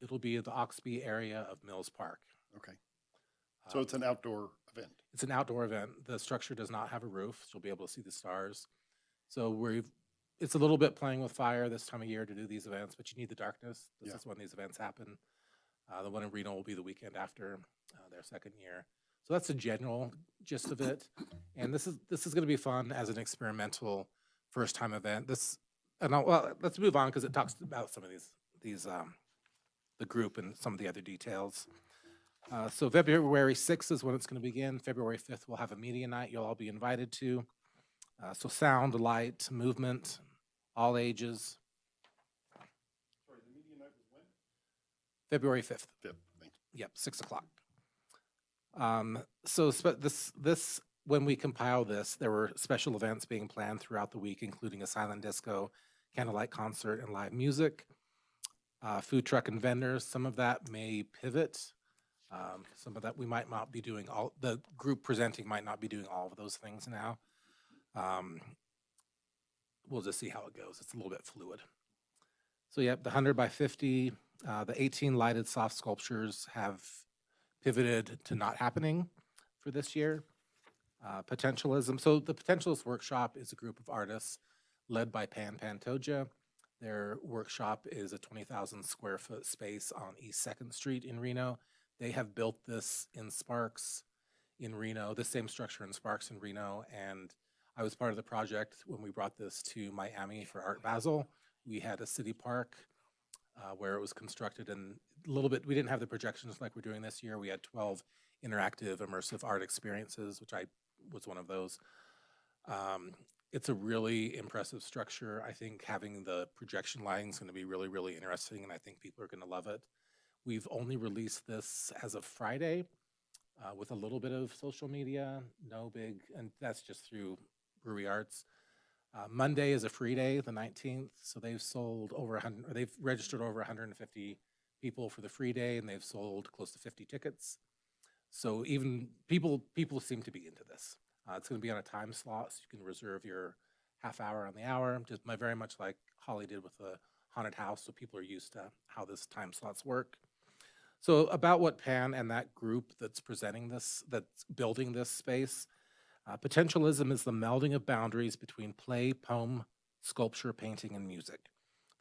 It'll be the Oxby area of Mills Park. Okay. So it's an outdoor event. It's an outdoor event. The structure does not have a roof, so you'll be able to see the stars. So it's a little bit playing with fire this time of year to do these events, but you need the darkness. This Yeah. is when these events happen. The one in Reno will be the weekend after their second year. So that's the general gist of it. And this is going to be fun as an experimental first time event. Let's move on because it talks about some of these the group and some of the other details. So February 6th is when it's going to begin. February 5th, we'll have a media night you'll all be invited to. So sound, light, movement, all ages. Sorry, the media night was when? February 5th. Fifth, thanks. Yep, 6 o'clock. This when we compile this, there were special events being planned throughout the week, including a silent disco, candlelight concert, and live music. Food truck and vendors. Some of that may pivot. Some of that we might not be doing all. The group presenting might not be doing all of those things now. We'll just see how it goes. It's a little bit fluid. So yep, the 100 by 50, the 18 lighted soft sculptures have pivoted to not happening for this year. Potentialism. So the Potentialist Workshop is a group of artists led by Pan Pantoja. Their workshop is a 20,000 square foot space on East 2nd Street in Reno. They have built this in Sparks in Reno, the same structure in Sparks in Reno, and I was part of the project when we brought this to Miami for Art Basel. We had a city park where it was constructed, and a little bit, we didn't have the projections like we're doing this year. We had 12 interactive, immersive art experiences, which I was one of those. It's a really impressive structure. I think having the projection lighting is going to be really, really interesting, and I think people are going to love it. We've only released this as of Friday with a little bit of social media, no big, and that's just through Brewery Arts. Monday is a free day, the 19th, so they've sold over 100, or they've registered over 150 people for the free day, and they've sold close to 50 tickets. So even people seem to be into this. It's going to be on a time slot, so you can reserve your half hour on the hour, just very much like Holly did with the haunted house, so people are used to how this time slots work. So about what Pan and that group that's presenting this, that's building this space, potentialism is the melding of boundaries between play, poem, sculpture, painting, and music.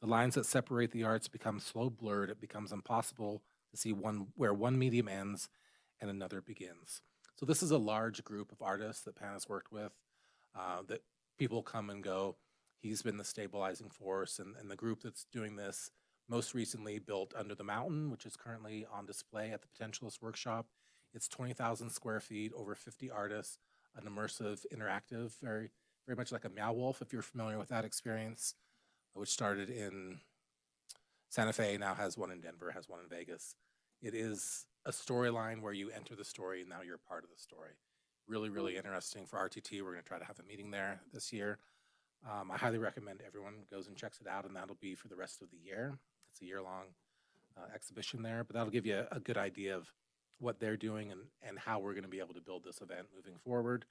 The lines that separate the arts become so blurred it becomes impossible to see where one medium ends and another begins. So this is a large group of artists that Pan has worked with, that people come and go. He's been the stabilizing force, and the group that's doing this most recently built Under the Mountain, which is currently on display at the Potentialist Workshop. It's 20,000 square feet, over 50 artists, an immersive, interactive, very, very much like a Meow Wolf, if you're familiar with that experience, which started in Santa Fe now has one in Denver, has one in Vegas. It is a storyline where you enter the story and now you're part of the story. Really, really interesting for RTT. We're going to try to have a meeting there this year. I highly recommend everyone goes and checks it out, and that'll be for the rest of the year. It's a year-long exhibition there, but that'll give you a good idea of what they're doing and how we're going to be able to build this event moving forward.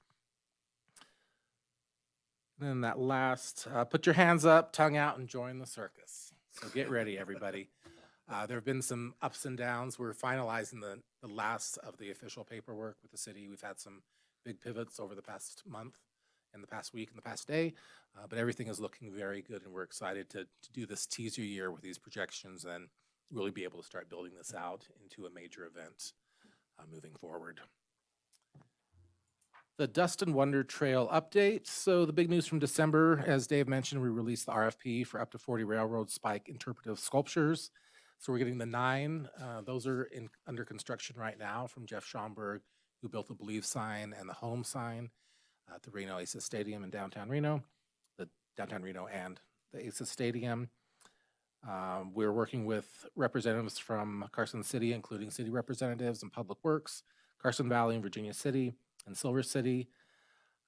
And then that last, put your hands up, tongue out, and join the circus. So get ready, everybody. There have been some ups and downs. We're finalizing the last of the official paperwork with the city. We've had some big pivots over the past month and the past week and the past day, but everything is looking very good, and we're excited to do this teaser year with these projections and really be able to start building this out into a major event moving forward. The Dust and Wonder Trail update. So the big news from December, as Dave mentioned, we released the RFP for up to 40 railroad spike interpretive sculptures. So we're getting the 9. Those are under construction right now from Jeff Schomburg, who built the Believe sign and the Home sign at the Reno Aces Stadium in downtown Reno, the downtown Reno and the Aces Stadium. We're working with representatives from Carson City, including city representatives and Public Works, Carson Valley and Virginia City, and Silver City,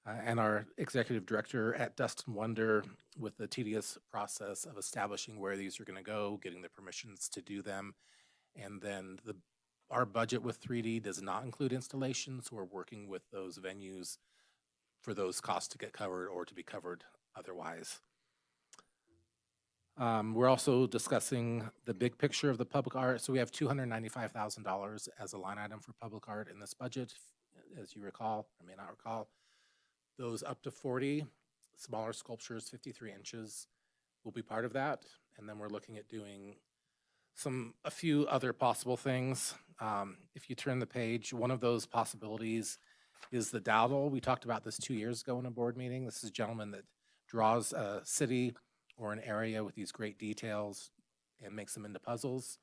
and our executive director at Dust and Wonder with the tedious process of establishing where these are going to go, getting the permissions to do them, and then our budget with 3D does not include installations, so we're working with those venues for those costs to get covered or to be covered otherwise. We're also discussing the big picture of the public art. So we have $295,000 as a line item for public art in this budget. As you recall, or may not recall, those up to 40 smaller sculptures, 53 inches, will be part of that. And then we're looking at doing a few other possible things. If you turn the page, one of those possibilities is the dowdle. We talked about this 2 years ago in a board meeting. This is a gentleman that draws a city or an area with these great details and makes them into puzzles.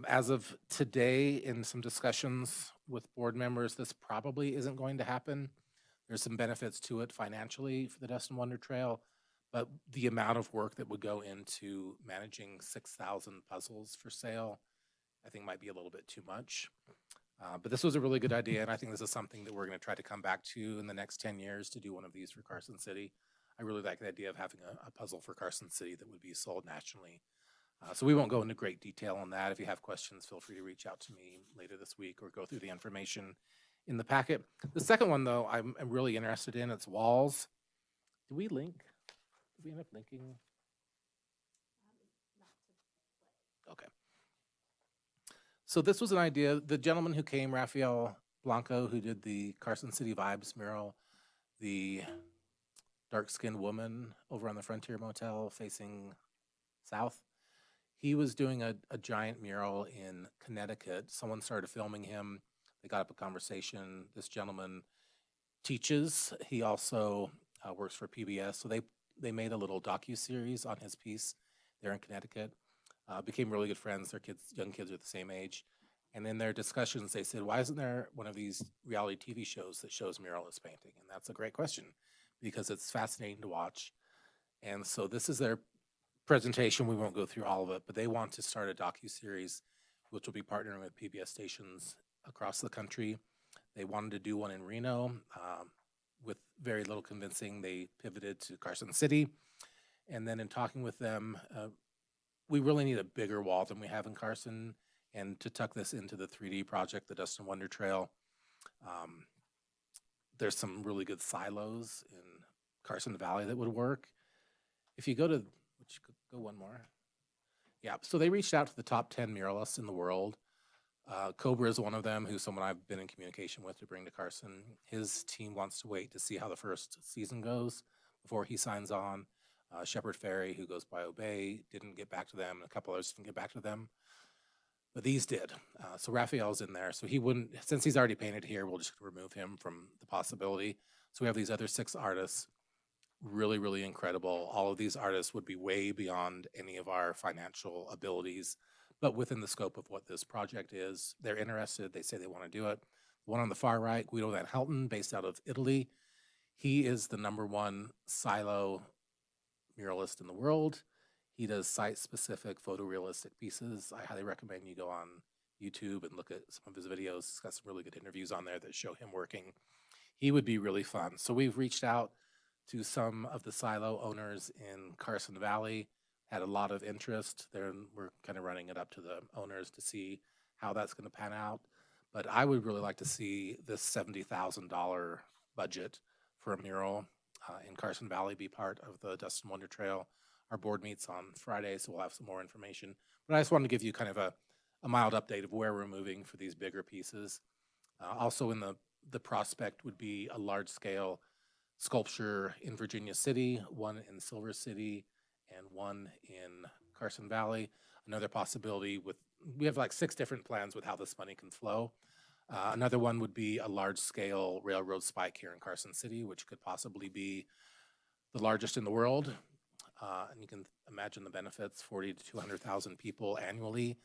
As of today, in some discussions with board members, this probably isn't going to happen. There's some benefits to it financially for the Dust and Wonder Trail, but the amount of work that would go into managing 6,000 puzzles for sale, I think might be a little bit too much. But this was a really good idea, and I think this is something that we're going to try to come back to in the next 10 years to do one of these for Carson City. I really like the idea of having a puzzle for Carson City that would be sold nationally. So we won't go into great detail on that. If you have questions, feel free to reach out to me later this week or go through the information in the packet. The second one, though, I'm really interested in. It's walls. Do we link? Did we end up linking? Okay. So this was an idea. The gentleman who came, Rafael Blanco, who did the Carson City Vibes mural, the dark-skinned woman over on the Frontier Motel facing south, he was doing a giant mural in Connecticut. Someone started filming him. They got up a conversation. This gentleman teaches. He also works for PBS. So they made a little docu-series on his piece there in Connecticut. Became really good friends. Their kids, young kids are the same age. And in their discussions, they said, why isn't there one of these reality TV shows that shows muralist painting? And that's a great question because it's fascinating to watch. And so this is their presentation. We won't go through all of it, but they want to start a docu-series which will be partnering with PBS stations across the country. They wanted to do one in Reno. With very little convincing, they pivoted to Carson City. And then in talking with them, we really need a bigger wall than we have in Carson. And to tuck this into the 3D project, the Dust and Wonder Trail, there's some really good silos in Carson Valley that would work. If you go to, go one more. Yeah, so they reached out to the top 10 muralists in the world. Cobra is one of them, who's someone I've been in communication with to bring to Carson. His team wants to wait to see how the first season goes before he signs on. Shepard Ferry, who goes by Obey, didn't get back to them. A couple others didn't get back to them. But these did. So Raphael's in there. So he wouldn't, since he's already painted here, we'll just remove him from the possibility. So we have these other 6 artists, really, really incredible. All of these artists would be way beyond any of our financial abilities, but within the scope of what this project is. They're interested. They say they want to do it. The one on the far right, Guido Van Helten, based out of Italy. He is the #1 silo muralist in the world. He does site-specific photorealistic pieces. I highly recommend you go on YouTube and look at some of his videos. He's got some really good interviews on there that show him working. He would be really fun. So we've reached out to some of the silo owners in Carson Valley, had a lot of interest there. We're kind of running it up to the owners to see how that's going to pan out. But I would really like to see this $70,000 budget for a mural in Carson Valley be part of the Dust and Wonder Trail. Our board meets on Friday, so we'll have some more information. But I just wanted to give you kind of a mild update of where we're moving for these bigger pieces. Also in the prospect would be a large-scale sculpture in Virginia City, one in Silver City, and one in Carson Valley. Another possibility we have like 6 different plans with how this money can flow. Another one would be a large-scale railroad spike here in Carson City, which could possibly be the largest in the world. And you can imagine the benefits. 40 to 200,000 people annually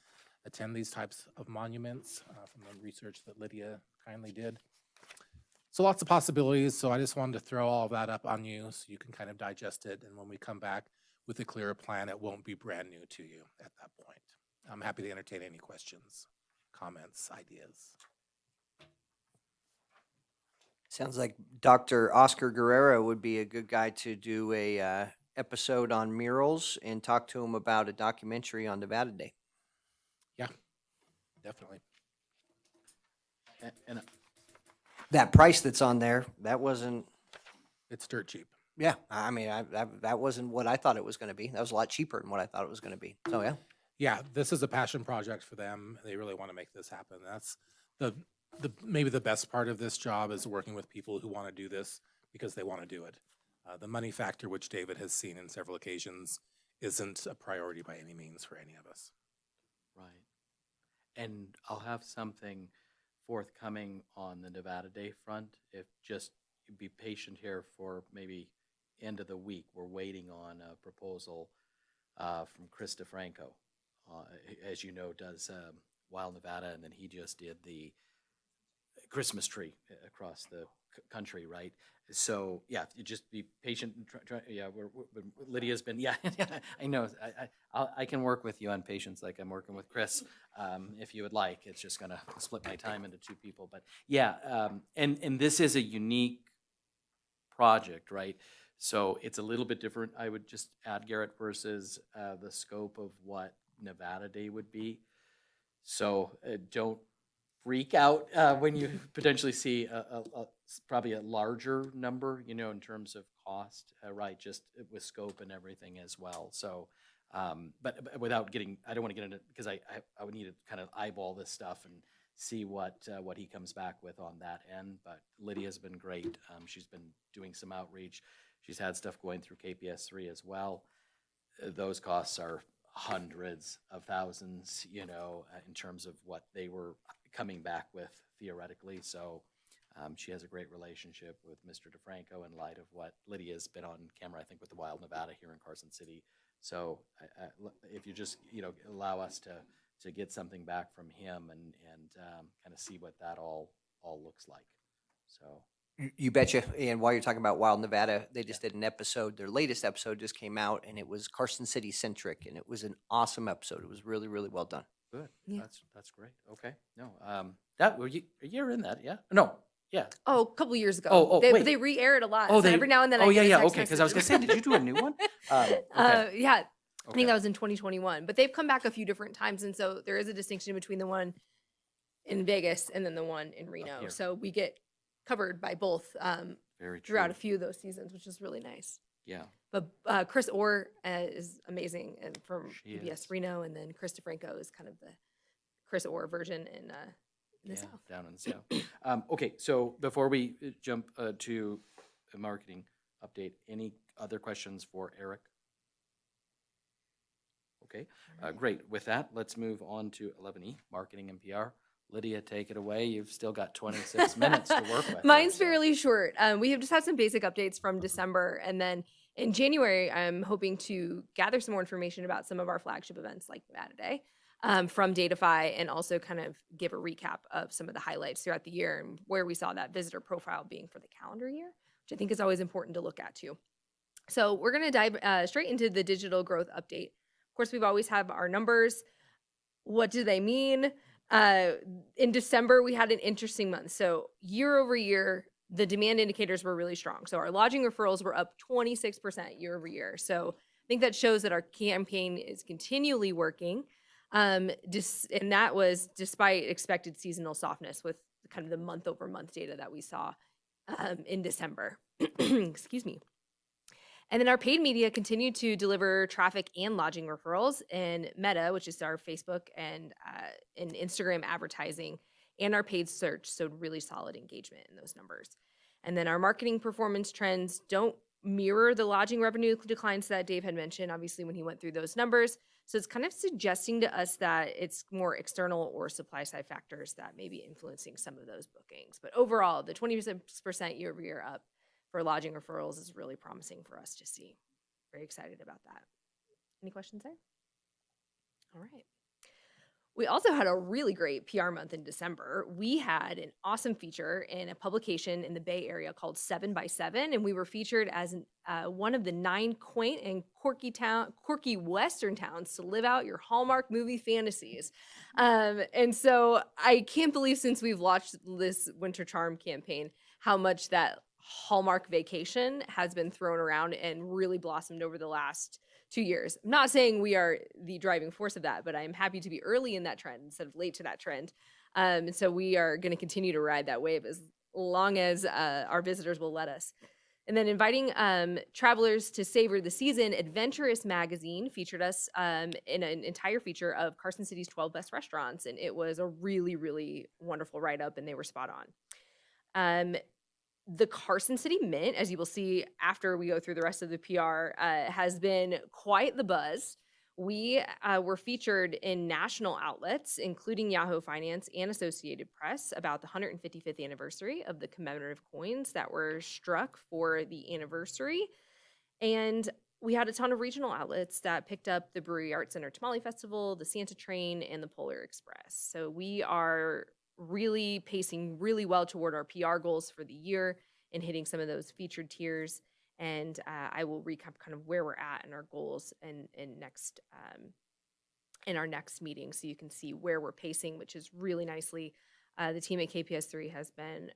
attend these types of monuments from the research that Lydia kindly did. So lots of possibilities. So I just wanted to throw all of that up on you so you can kind of digest it. And when we come back with a clearer plan, it won't be brand new to you at that point. I'm happy to entertain any questions, comments, ideas. Sounds like Dr. Oscar Guerrero would be a good guy to do a episode on murals and talk to him about a documentary on Nevada Day. Yeah, definitely. And That price that's on there, that wasn't, It's dirt cheap. yeah, I mean, that wasn't what I thought it was going to be. That was a lot cheaper than what I thought it was going to be. So, yeah. Yeah, this is a passion project for them. They really want to make this happen. That's the maybe the best part of this job is working with people who want to do this because they want to do it. The money factor, which David has seen in several occasions, isn't a priority by any means for any of us. right. And I'll have something forthcoming on the Nevada Day front. If just be patient here for maybe end of the week. We're waiting on a proposal from Chris DeFranco. As you know, does Wild Nevada, and then he just did the Christmas tree across the country, right? So yeah, you just be patient. And yeah, Lydia's been. Yeah, I know. I can work with you on patience, like I'm working with Chris, if you would like. It's just gonna split my time into 2 people, but yeah, and this is a unique project, right? So it's a little bit different. I would just add, Garrett, versus the scope of what Nevada Day would be. So don't freak out when you potentially see probably a larger number, you know, in terms of cost, right? Just with scope and everything as well. So, but without getting, I don't want to get into, because I would need to kind of eyeball this stuff and see what he comes back with on that end. But Lydia's been great. She's been doing some outreach. She's had stuff going through KPS3 as well. Those costs are hundreds of thousands, you know, in terms of what they were coming back with theoretically. So she has a great relationship with Mr. DeFranco in light of what Lydia's been on camera, I think, with the Wild Nevada here in Carson City. So if you just, you know, allow us to get something back from him and kind of see what that all looks like. So. You betcha. And while you're talking about Wild Nevada, they just did an episode. Their latest episode just came out, and it was Carson City centric, and it was an awesome episode. It was really, really well done. Good. Yeah. That's great. Okay. No. That were you a year in that? Yeah. No. Yeah. Oh, a couple years ago. Oh, they, wait. they re-air it a lot. Oh, so every now and then I Oh, get yeah. a text Okay. Because I was gonna message. say, did you do a new one? Okay. Yeah, I Okay. think that was in 2021. But they've come back a few different times, and so there is a distinction between the one in Vegas and then the one in Reno. here. So we get covered by both Very true. throughout a few of those seasons, which is really nice. Yeah. But Chris Orr is amazing, and from She PBS is. Reno, and then Chris DeFranco is kind of the Chris Orr version in the South. Down in the south. Okay. So before we jump to a marketing update, any other questions for Eric? Okay. Great. With that, let's move on to 11E, marketing and PR. Lydia, take it away. You've still got 26 minutes to work with. Mine's here, so- fairly short. We have just had some basic updates from December, and then in January, I'm hoping to gather some more information about some of our flagship events like Nevada Day from Datafy, and also kind of give a recap of some of the highlights throughout the year and where we saw that visitor profile being for the calendar year, which I think is always important to look at too. So we're going to dive straight into the digital growth update Of course, we've always had our numbers. What do they mean? In December, we had an interesting month. So year over year, the demand indicators were really strong. So our lodging referrals were up 26% year over year. So I think that shows that our campaign is continually working. And that was despite expected seasonal softness with kind of the month over month data that we saw in December. Excuse me. And then our paid media continued to deliver traffic and lodging referrals, and Meta, which is our Facebook and Instagram advertising, and our paid search showed really solid engagement in those numbers. And then our marketing performance trends don't mirror the lodging revenue declines that Dave had mentioned, obviously, when he went through those numbers. So it's kind of suggesting to us that it's more external or supply side factors that may be influencing some of those bookings. But overall, the 26% year over year up for lodging referrals is really promising for us to see. Very excited about that. Any questions there? All right. We also had a really great PR month in December. We had an awesome feature in a publication in the Bay Area called 7 by 7, and we were featured as one of the 9 quaint and quirky Western towns to live out your Hallmark movie fantasies. And so I can't believe, since we've launched this Winter Charm campaign, how much that Hallmark vacation has been thrown around and really blossomed over the last 2 years. I'm not saying we are the driving force of that, but I'm happy to be early in that trend instead of late to that trend. And so we are going to continue to ride that wave as long as our visitors will let us. And then inviting travelers to savor the season, Adventurous Magazine featured us in an entire feature of Carson City's 12 best restaurants. And it was a really, really wonderful write-up, and they were spot on. The Carson City Mint, as you will see after we go through the rest of the PR, has been quite the buzz. We were featured in national outlets, including Yahoo Finance and Associated Press, about the 155th anniversary of the commemorative coins that were struck for the anniversary. And we had a ton of regional outlets that picked up the Brewery Arts Center Tamale Festival, the Santa Train, and the Polar Express. So we are really pacing really well toward our PR goals for the year and hitting some of those featured tiers. And I will recap kind of where we're at in our goals in our next meeting, so you can see where we're pacing, which is really nicely. The team at KPS3 has been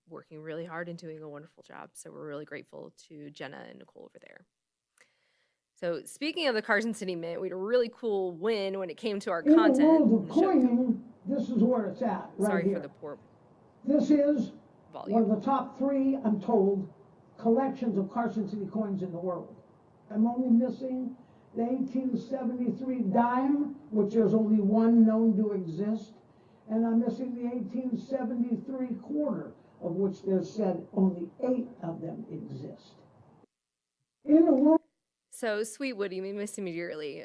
working really hard and doing a wonderful job. So we're really grateful to Jenna and Nicole over there. So speaking of the Carson City Mint, we had a really cool win when it came to our content. In the world of coining, this is where it's at, right Sorry here. for the poor This is volume. one of the top 3, I'm told, collections of Carson City coins in the world. I'm only missing the 1873 dime, which there's only one known to exist, and I'm missing the 1873 quarter, of which there's said only 8 of them exist. In the world. So Sweet Woody, we missed him dearly.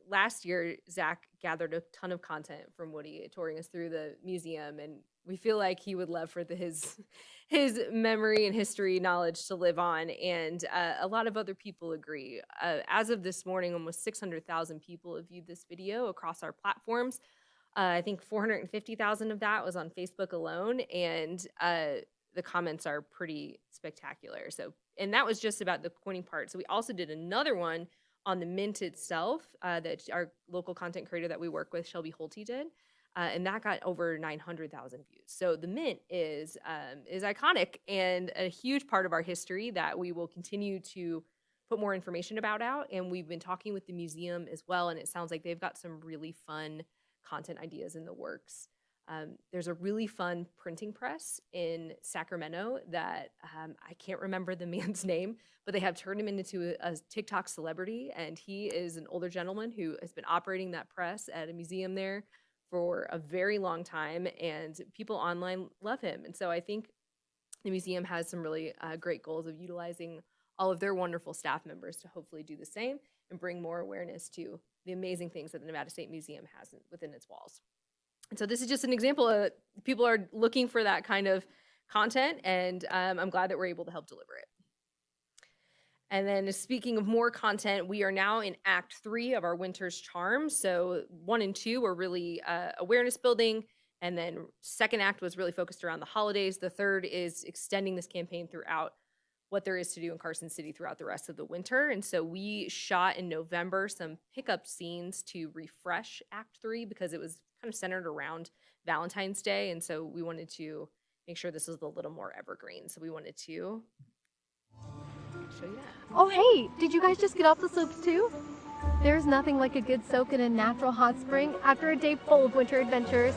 Last year, Zach gathered a ton of content from Woody, touring us through the museum, and we feel like he would love for his memory and history knowledge to live on, and a lot of other people agree. As of this morning, almost 600,000 people have viewed this video across our platforms. I think 450,000 of that was on Facebook alone, and the comments are pretty spectacular. So, and that was just about the coining part. So we also did another one on the mint itself that our local content creator that we work with, Shelby Holty, did. And that got over 900,000 views. So the mint is iconic and a huge part of our history that we will continue to put more information about out. And we've been talking with the museum as well, and it sounds like they've got some really fun content ideas in the works. There's a really fun printing press in Sacramento that I can't remember the man's name, but they have turned him into a TikTok celebrity, and he is an older gentleman who has been operating that press at a museum there for a very long time, and people online love him. And so I think the museum has some really great goals of utilizing all of their wonderful staff members to hopefully do the same and bring more awareness to the amazing things that the Nevada State Museum has within its walls. And so this is just an example of people are looking for that kind of content, and I'm glad that we're able to help deliver it. And then speaking of more content, we are now in Act 3 of our Winter's Charm. So 1 and 2 were really awareness building, and then second act was really focused around the holidays. The third is extending this campaign throughout what there is to do in Carson City throughout the rest of the winter. And so we shot in November some pickup scenes to refresh Act 3 because it was kind of centered around Valentine's Day. And so we wanted to make sure this was a little more evergreen. So we wanted to show you that. Oh, hey, did you guys just get off the slopes too? There's nothing like a good soak in a natural hot spring after a day full of winter adventures.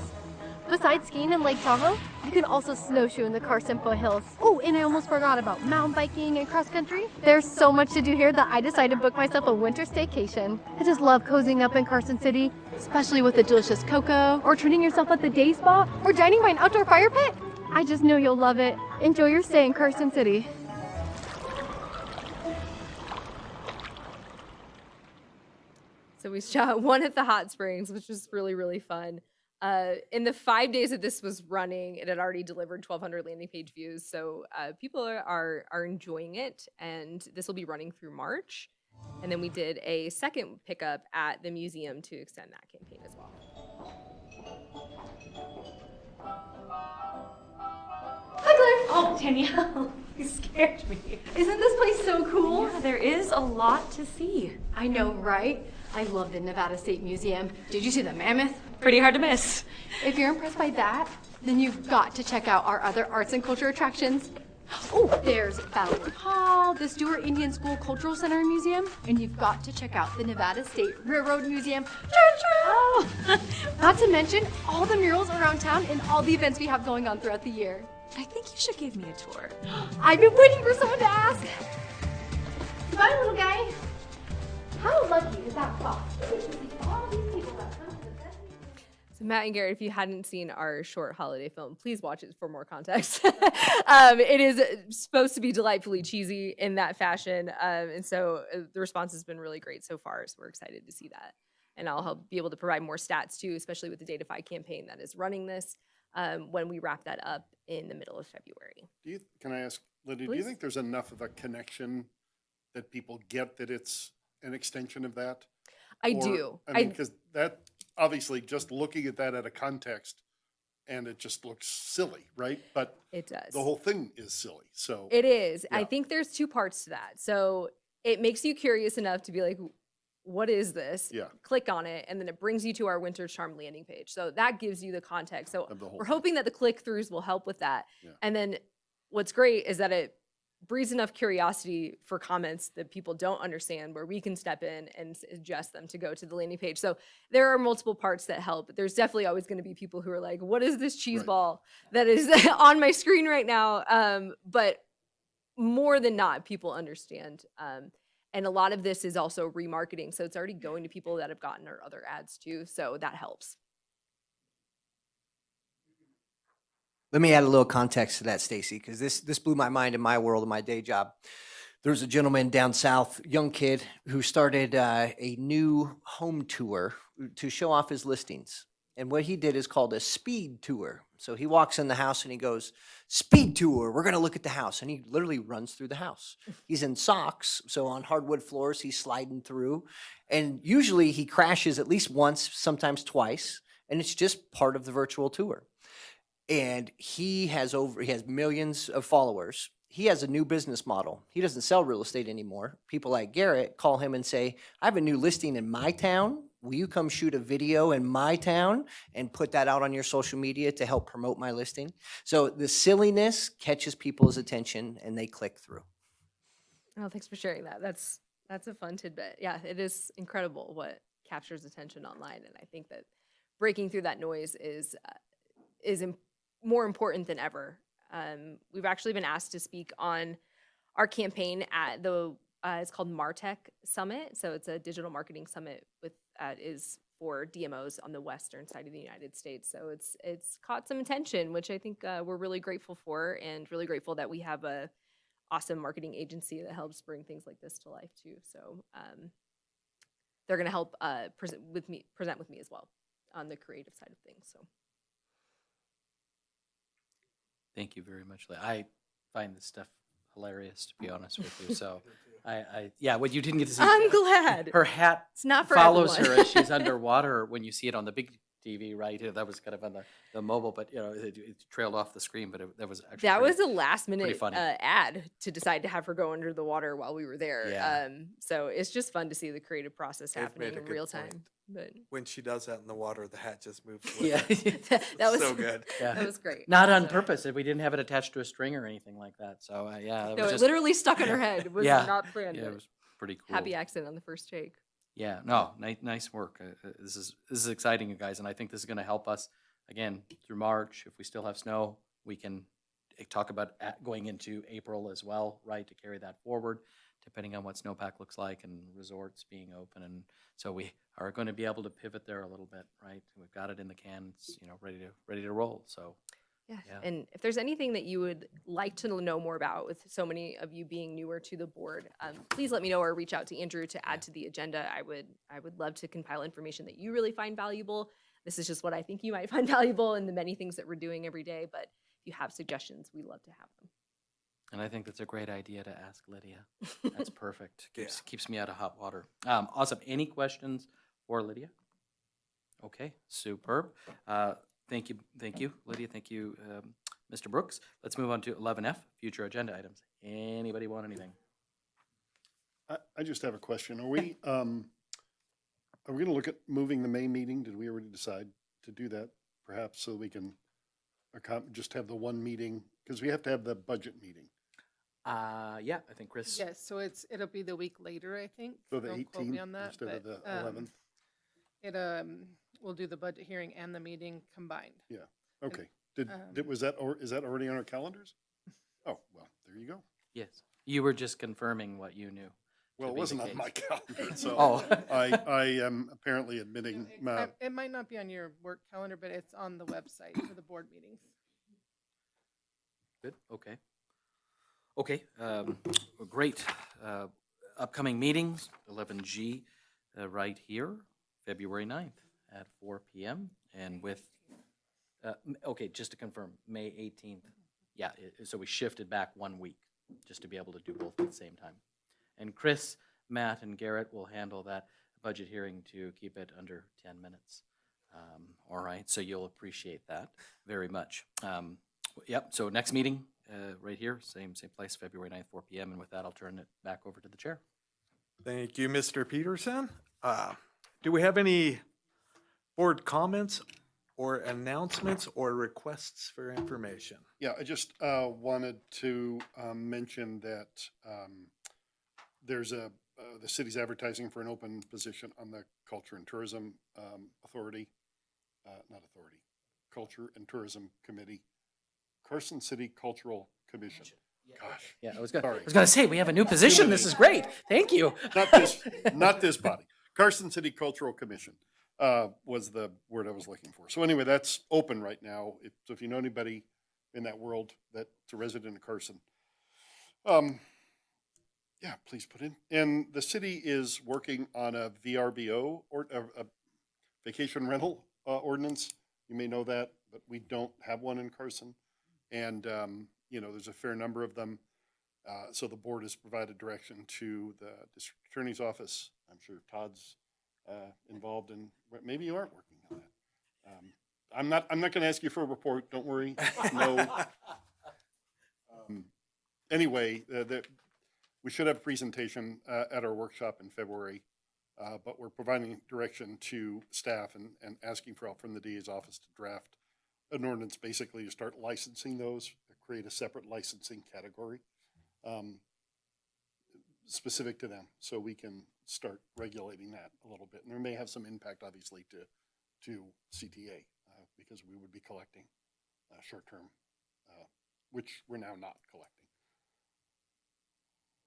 Besides skiing in Lake Tahoe, you can also snowshoe in the Carson foothills. Oh, and I almost forgot about mountain biking and cross country. There's so much to do here that I decided to book myself a winter staycation. I just love cozying up in Carson City, especially with a delicious cocoa, or treating yourself at the day spa, or dining by an outdoor fire pit. I just know you'll love it. Enjoy your stay in Carson City. So we shot one at the hot springs, which was really, really fun. In the 5 days that this was running, it had already delivered 1,200 landing page views. So people are enjoying it, and this will be running through March. And then we did a second pickup at the museum to extend that campaign as well. Hi, Claire. Oh, Danielle, you scared me. Isn't this place so cool? Yeah, there is a lot to see. I know, right? I love the Nevada State Museum. Did you see the mammoth? Pretty hard to miss. If you're impressed by that, then you've got to check out our other arts and culture attractions. Oh, there's Battlewood Hall, the Stewart Indian School Cultural Center and Museum, and you've got to check out the Nevada State Railroad Museum. Oh, Not to mention all the murals around town and all the events we have going on throughout the year. I think you should give me a tour. I've been waiting for someone to ask. Goodbye, little guy. How lucky is that fox? All these people that come to the best. So Matt and Garrett, if you hadn't seen our short holiday film, please watch it for more context. It is supposed to be delightfully cheesy in that fashion. And so the response has been really great so far. So we're excited to see that. And I'll be able to provide more stats too, especially with the Datafy campaign that is running this when we wrap that up in the middle of February. Can I ask, Linda, do Please. you think there's enough of a connection that people get that it's an extension of that? I Or- do. I mean, because that, obviously, just looking at that out of context, and it just looks silly, right? But It does. the whole thing is silly, so. It is. I Yeah. think there's two parts to that. So it makes you curious enough to be like, what is this? Yeah. Click on it, and then it brings you to our Winter Charm landing page. So that gives you the context. So Of the whole we're thing. hoping that the click-throughs will help with that. Yeah. And then what's great is that it breeds enough curiosity for comments that people don't understand where we can step in and suggest them to go to the landing page. So there are multiple parts that help, but there's definitely always going to be people who are like, what is this cheese Right. ball that is on my screen right now? But more than not, people understand. And a lot of this is also remarketing. So it's already going to people that have gotten our other ads too. So that helps. Let me add a little context to that, Stacy, because this blew my mind in my world, in my day job. There's a gentleman down south, young kid, who started a new home tour to show off his listings. And what he did is called a speed tour. So he walks in the house and he goes, "Speed tour, we're going to look at the house." And he literally runs through the house. He's in socks, so on hardwood floors, he's sliding through. And usually he crashes at least once, sometimes twice. And it's just part of the virtual tour. And he has millions of followers. He has a new business model. He doesn't sell real estate anymore. People like Garrett call him and say, "I have a new listing in my town. Will you come shoot a video in my town and put that out on your social media to help promote my listing?" So the silliness catches people's attention and they click through. Oh, thanks for sharing that. That's a fun tidbit. Yeah, it is incredible what captures attention online. And I think that breaking through that noise is more important than ever. We've actually been asked to speak on our campaign at the it's called MarTech Summit. So it's a digital marketing summit is for DMOs on the western side of the United States. So it's caught some attention, which I think we're really grateful for, and really grateful that we have a awesome marketing agency that helps bring things like this to life too. So they're going to help present with me as well on the creative side of things. So. Thank you very much. I find this stuff hilarious, to be honest with you. So yeah, what you didn't get to see. I'm glad. Her hat It's not for follows everyone. her as she's underwater when you see it on the big TV, right? That was kind of on the mobile, but it trailed off the screen, but that was actually That pretty- was a last pretty minute funny. ad to decide to have her go under the water while we were there. Yeah. So it's just fun to see the creative process They've happening made a in good real point. time. But When she does that in the water, the hat just moves with Yeah. her. that was So good. Yeah. That was great. Not on So- purpose. We didn't have it attached to a string or anything like that. So yeah, it No, was it just, literally stuck in her head. It was Yeah. not planned. yeah, but it was pretty cool. happy accident on the first take. Yeah, no, nice work. This is exciting, you guys, and I think this is going to help us again through March. If we still have snow, we can talk about going into April as well, right? To carry that forward, depending on what snowpack looks like and resorts being open, and so we are going to be able to pivot there a little bit, right? We've got it in the can, it's, ready to roll. So Yeah. Yeah. And if there's anything that you would like to know more about, with so many of you being newer to the board, please let me know or reach out to Andrew to add to the agenda. I would love to compile information that you really find valuable. This is just what I think you might find valuable in the many things that we're doing every day. But if you have suggestions, we love to have them. And I think that's a great idea to ask Lydia. That's perfect. Keeps me out of hot water. Awesome. Any questions for Lydia? Okay, superb. Thank you, Lydia. Thank you, Mr. Brooks. Let's move on to 11F, future agenda items. Anybody want anything? I just have a question. Are we going to look at moving the May meeting? Did we already decide to do that, perhaps, so we can just have the one meeting? Because we have to have the budget meeting. Yeah, I think Chris. Yes, so it'll be the week later, I think. So the Don't quote me 18th on that, instead of the but, 11th? We'll do the budget hearing and the meeting combined. Yeah, okay. Is that already on our calendars? Oh, well, there you go. Yes. You were just confirming what you knew. Well, it be the wasn't on case. my calendar, so Oh. I am apparently admitting, It might not be on your work calendar, but it's on the website for the board meetings. Good, okay. Okay, great. Upcoming meetings, 11G, right here, February 9th at 4 p.m. And with, okay, just to confirm, May 18th. Yeah, so we shifted back 1 week just to be able to do both at the same time. And Chris, Matt, and Garrett will handle that budget hearing to keep it under 10 minutes. All right, so you'll appreciate that very much. Yep, so next meeting, right here, same place, February 9th, 4 p.m. And with that, I'll turn it back over to the chair. Thank you, Mr. Peterson. Do we have any board comments or announcements or requests for information? yeah, I just wanted to mention that there's the city's advertising for an open position on the Culture and Tourism Culture and Tourism Committee, Carson City Cultural Commission. Gosh, Yeah, I was Sorry. gonna say, we have a new position. This is great. Thank you. not this body. Carson City Cultural Commission was the word I was looking for. So anyway, that's open right now. So if you know anybody in that world that's a resident of Carson, yeah, please put in. And the city is working on a VRBO or a vacation rental ordinance. You may know that, but we don't have one in Carson. And, there's a fair number of them. So the board has provided direction to the district attorney's office. I'm sure Todd's involved in, maybe you aren't working on that. I'm not going to ask you for a report. Don't worry. No. Anyway, we should have a presentation at our workshop in February, but we're providing direction to staff and asking for help from the DA's office to draft an ordinance, basically to start licensing those, create a separate licensing category specific to them, so we can start regulating that a little bit. And there may have some impact, obviously, to CTA because we would be collecting short-term, which we're now not collecting.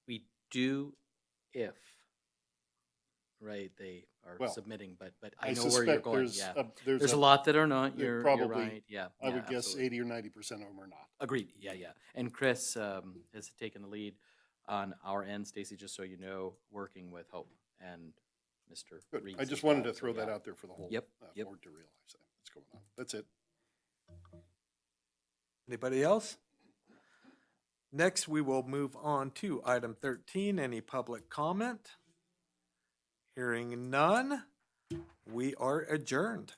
We do if, right, they are Well, submitting, but I I know where you're suspect going, yeah. there's There's a lot that are not, there you're probably, right, yeah. I yeah, would guess absolutely. 80 or 90% of them are not. Agreed, yeah. And Chris has taken the lead on our end, Stacy, just so you know, working with Hope and Mr. Good. Reeves I as just wanted well, to throw so, that yeah. out there for the whole Yep. board to realize what's going on. That's it. Anybody else? Next, we will move on to item 13, any public comment? Hearing none, we are adjourned.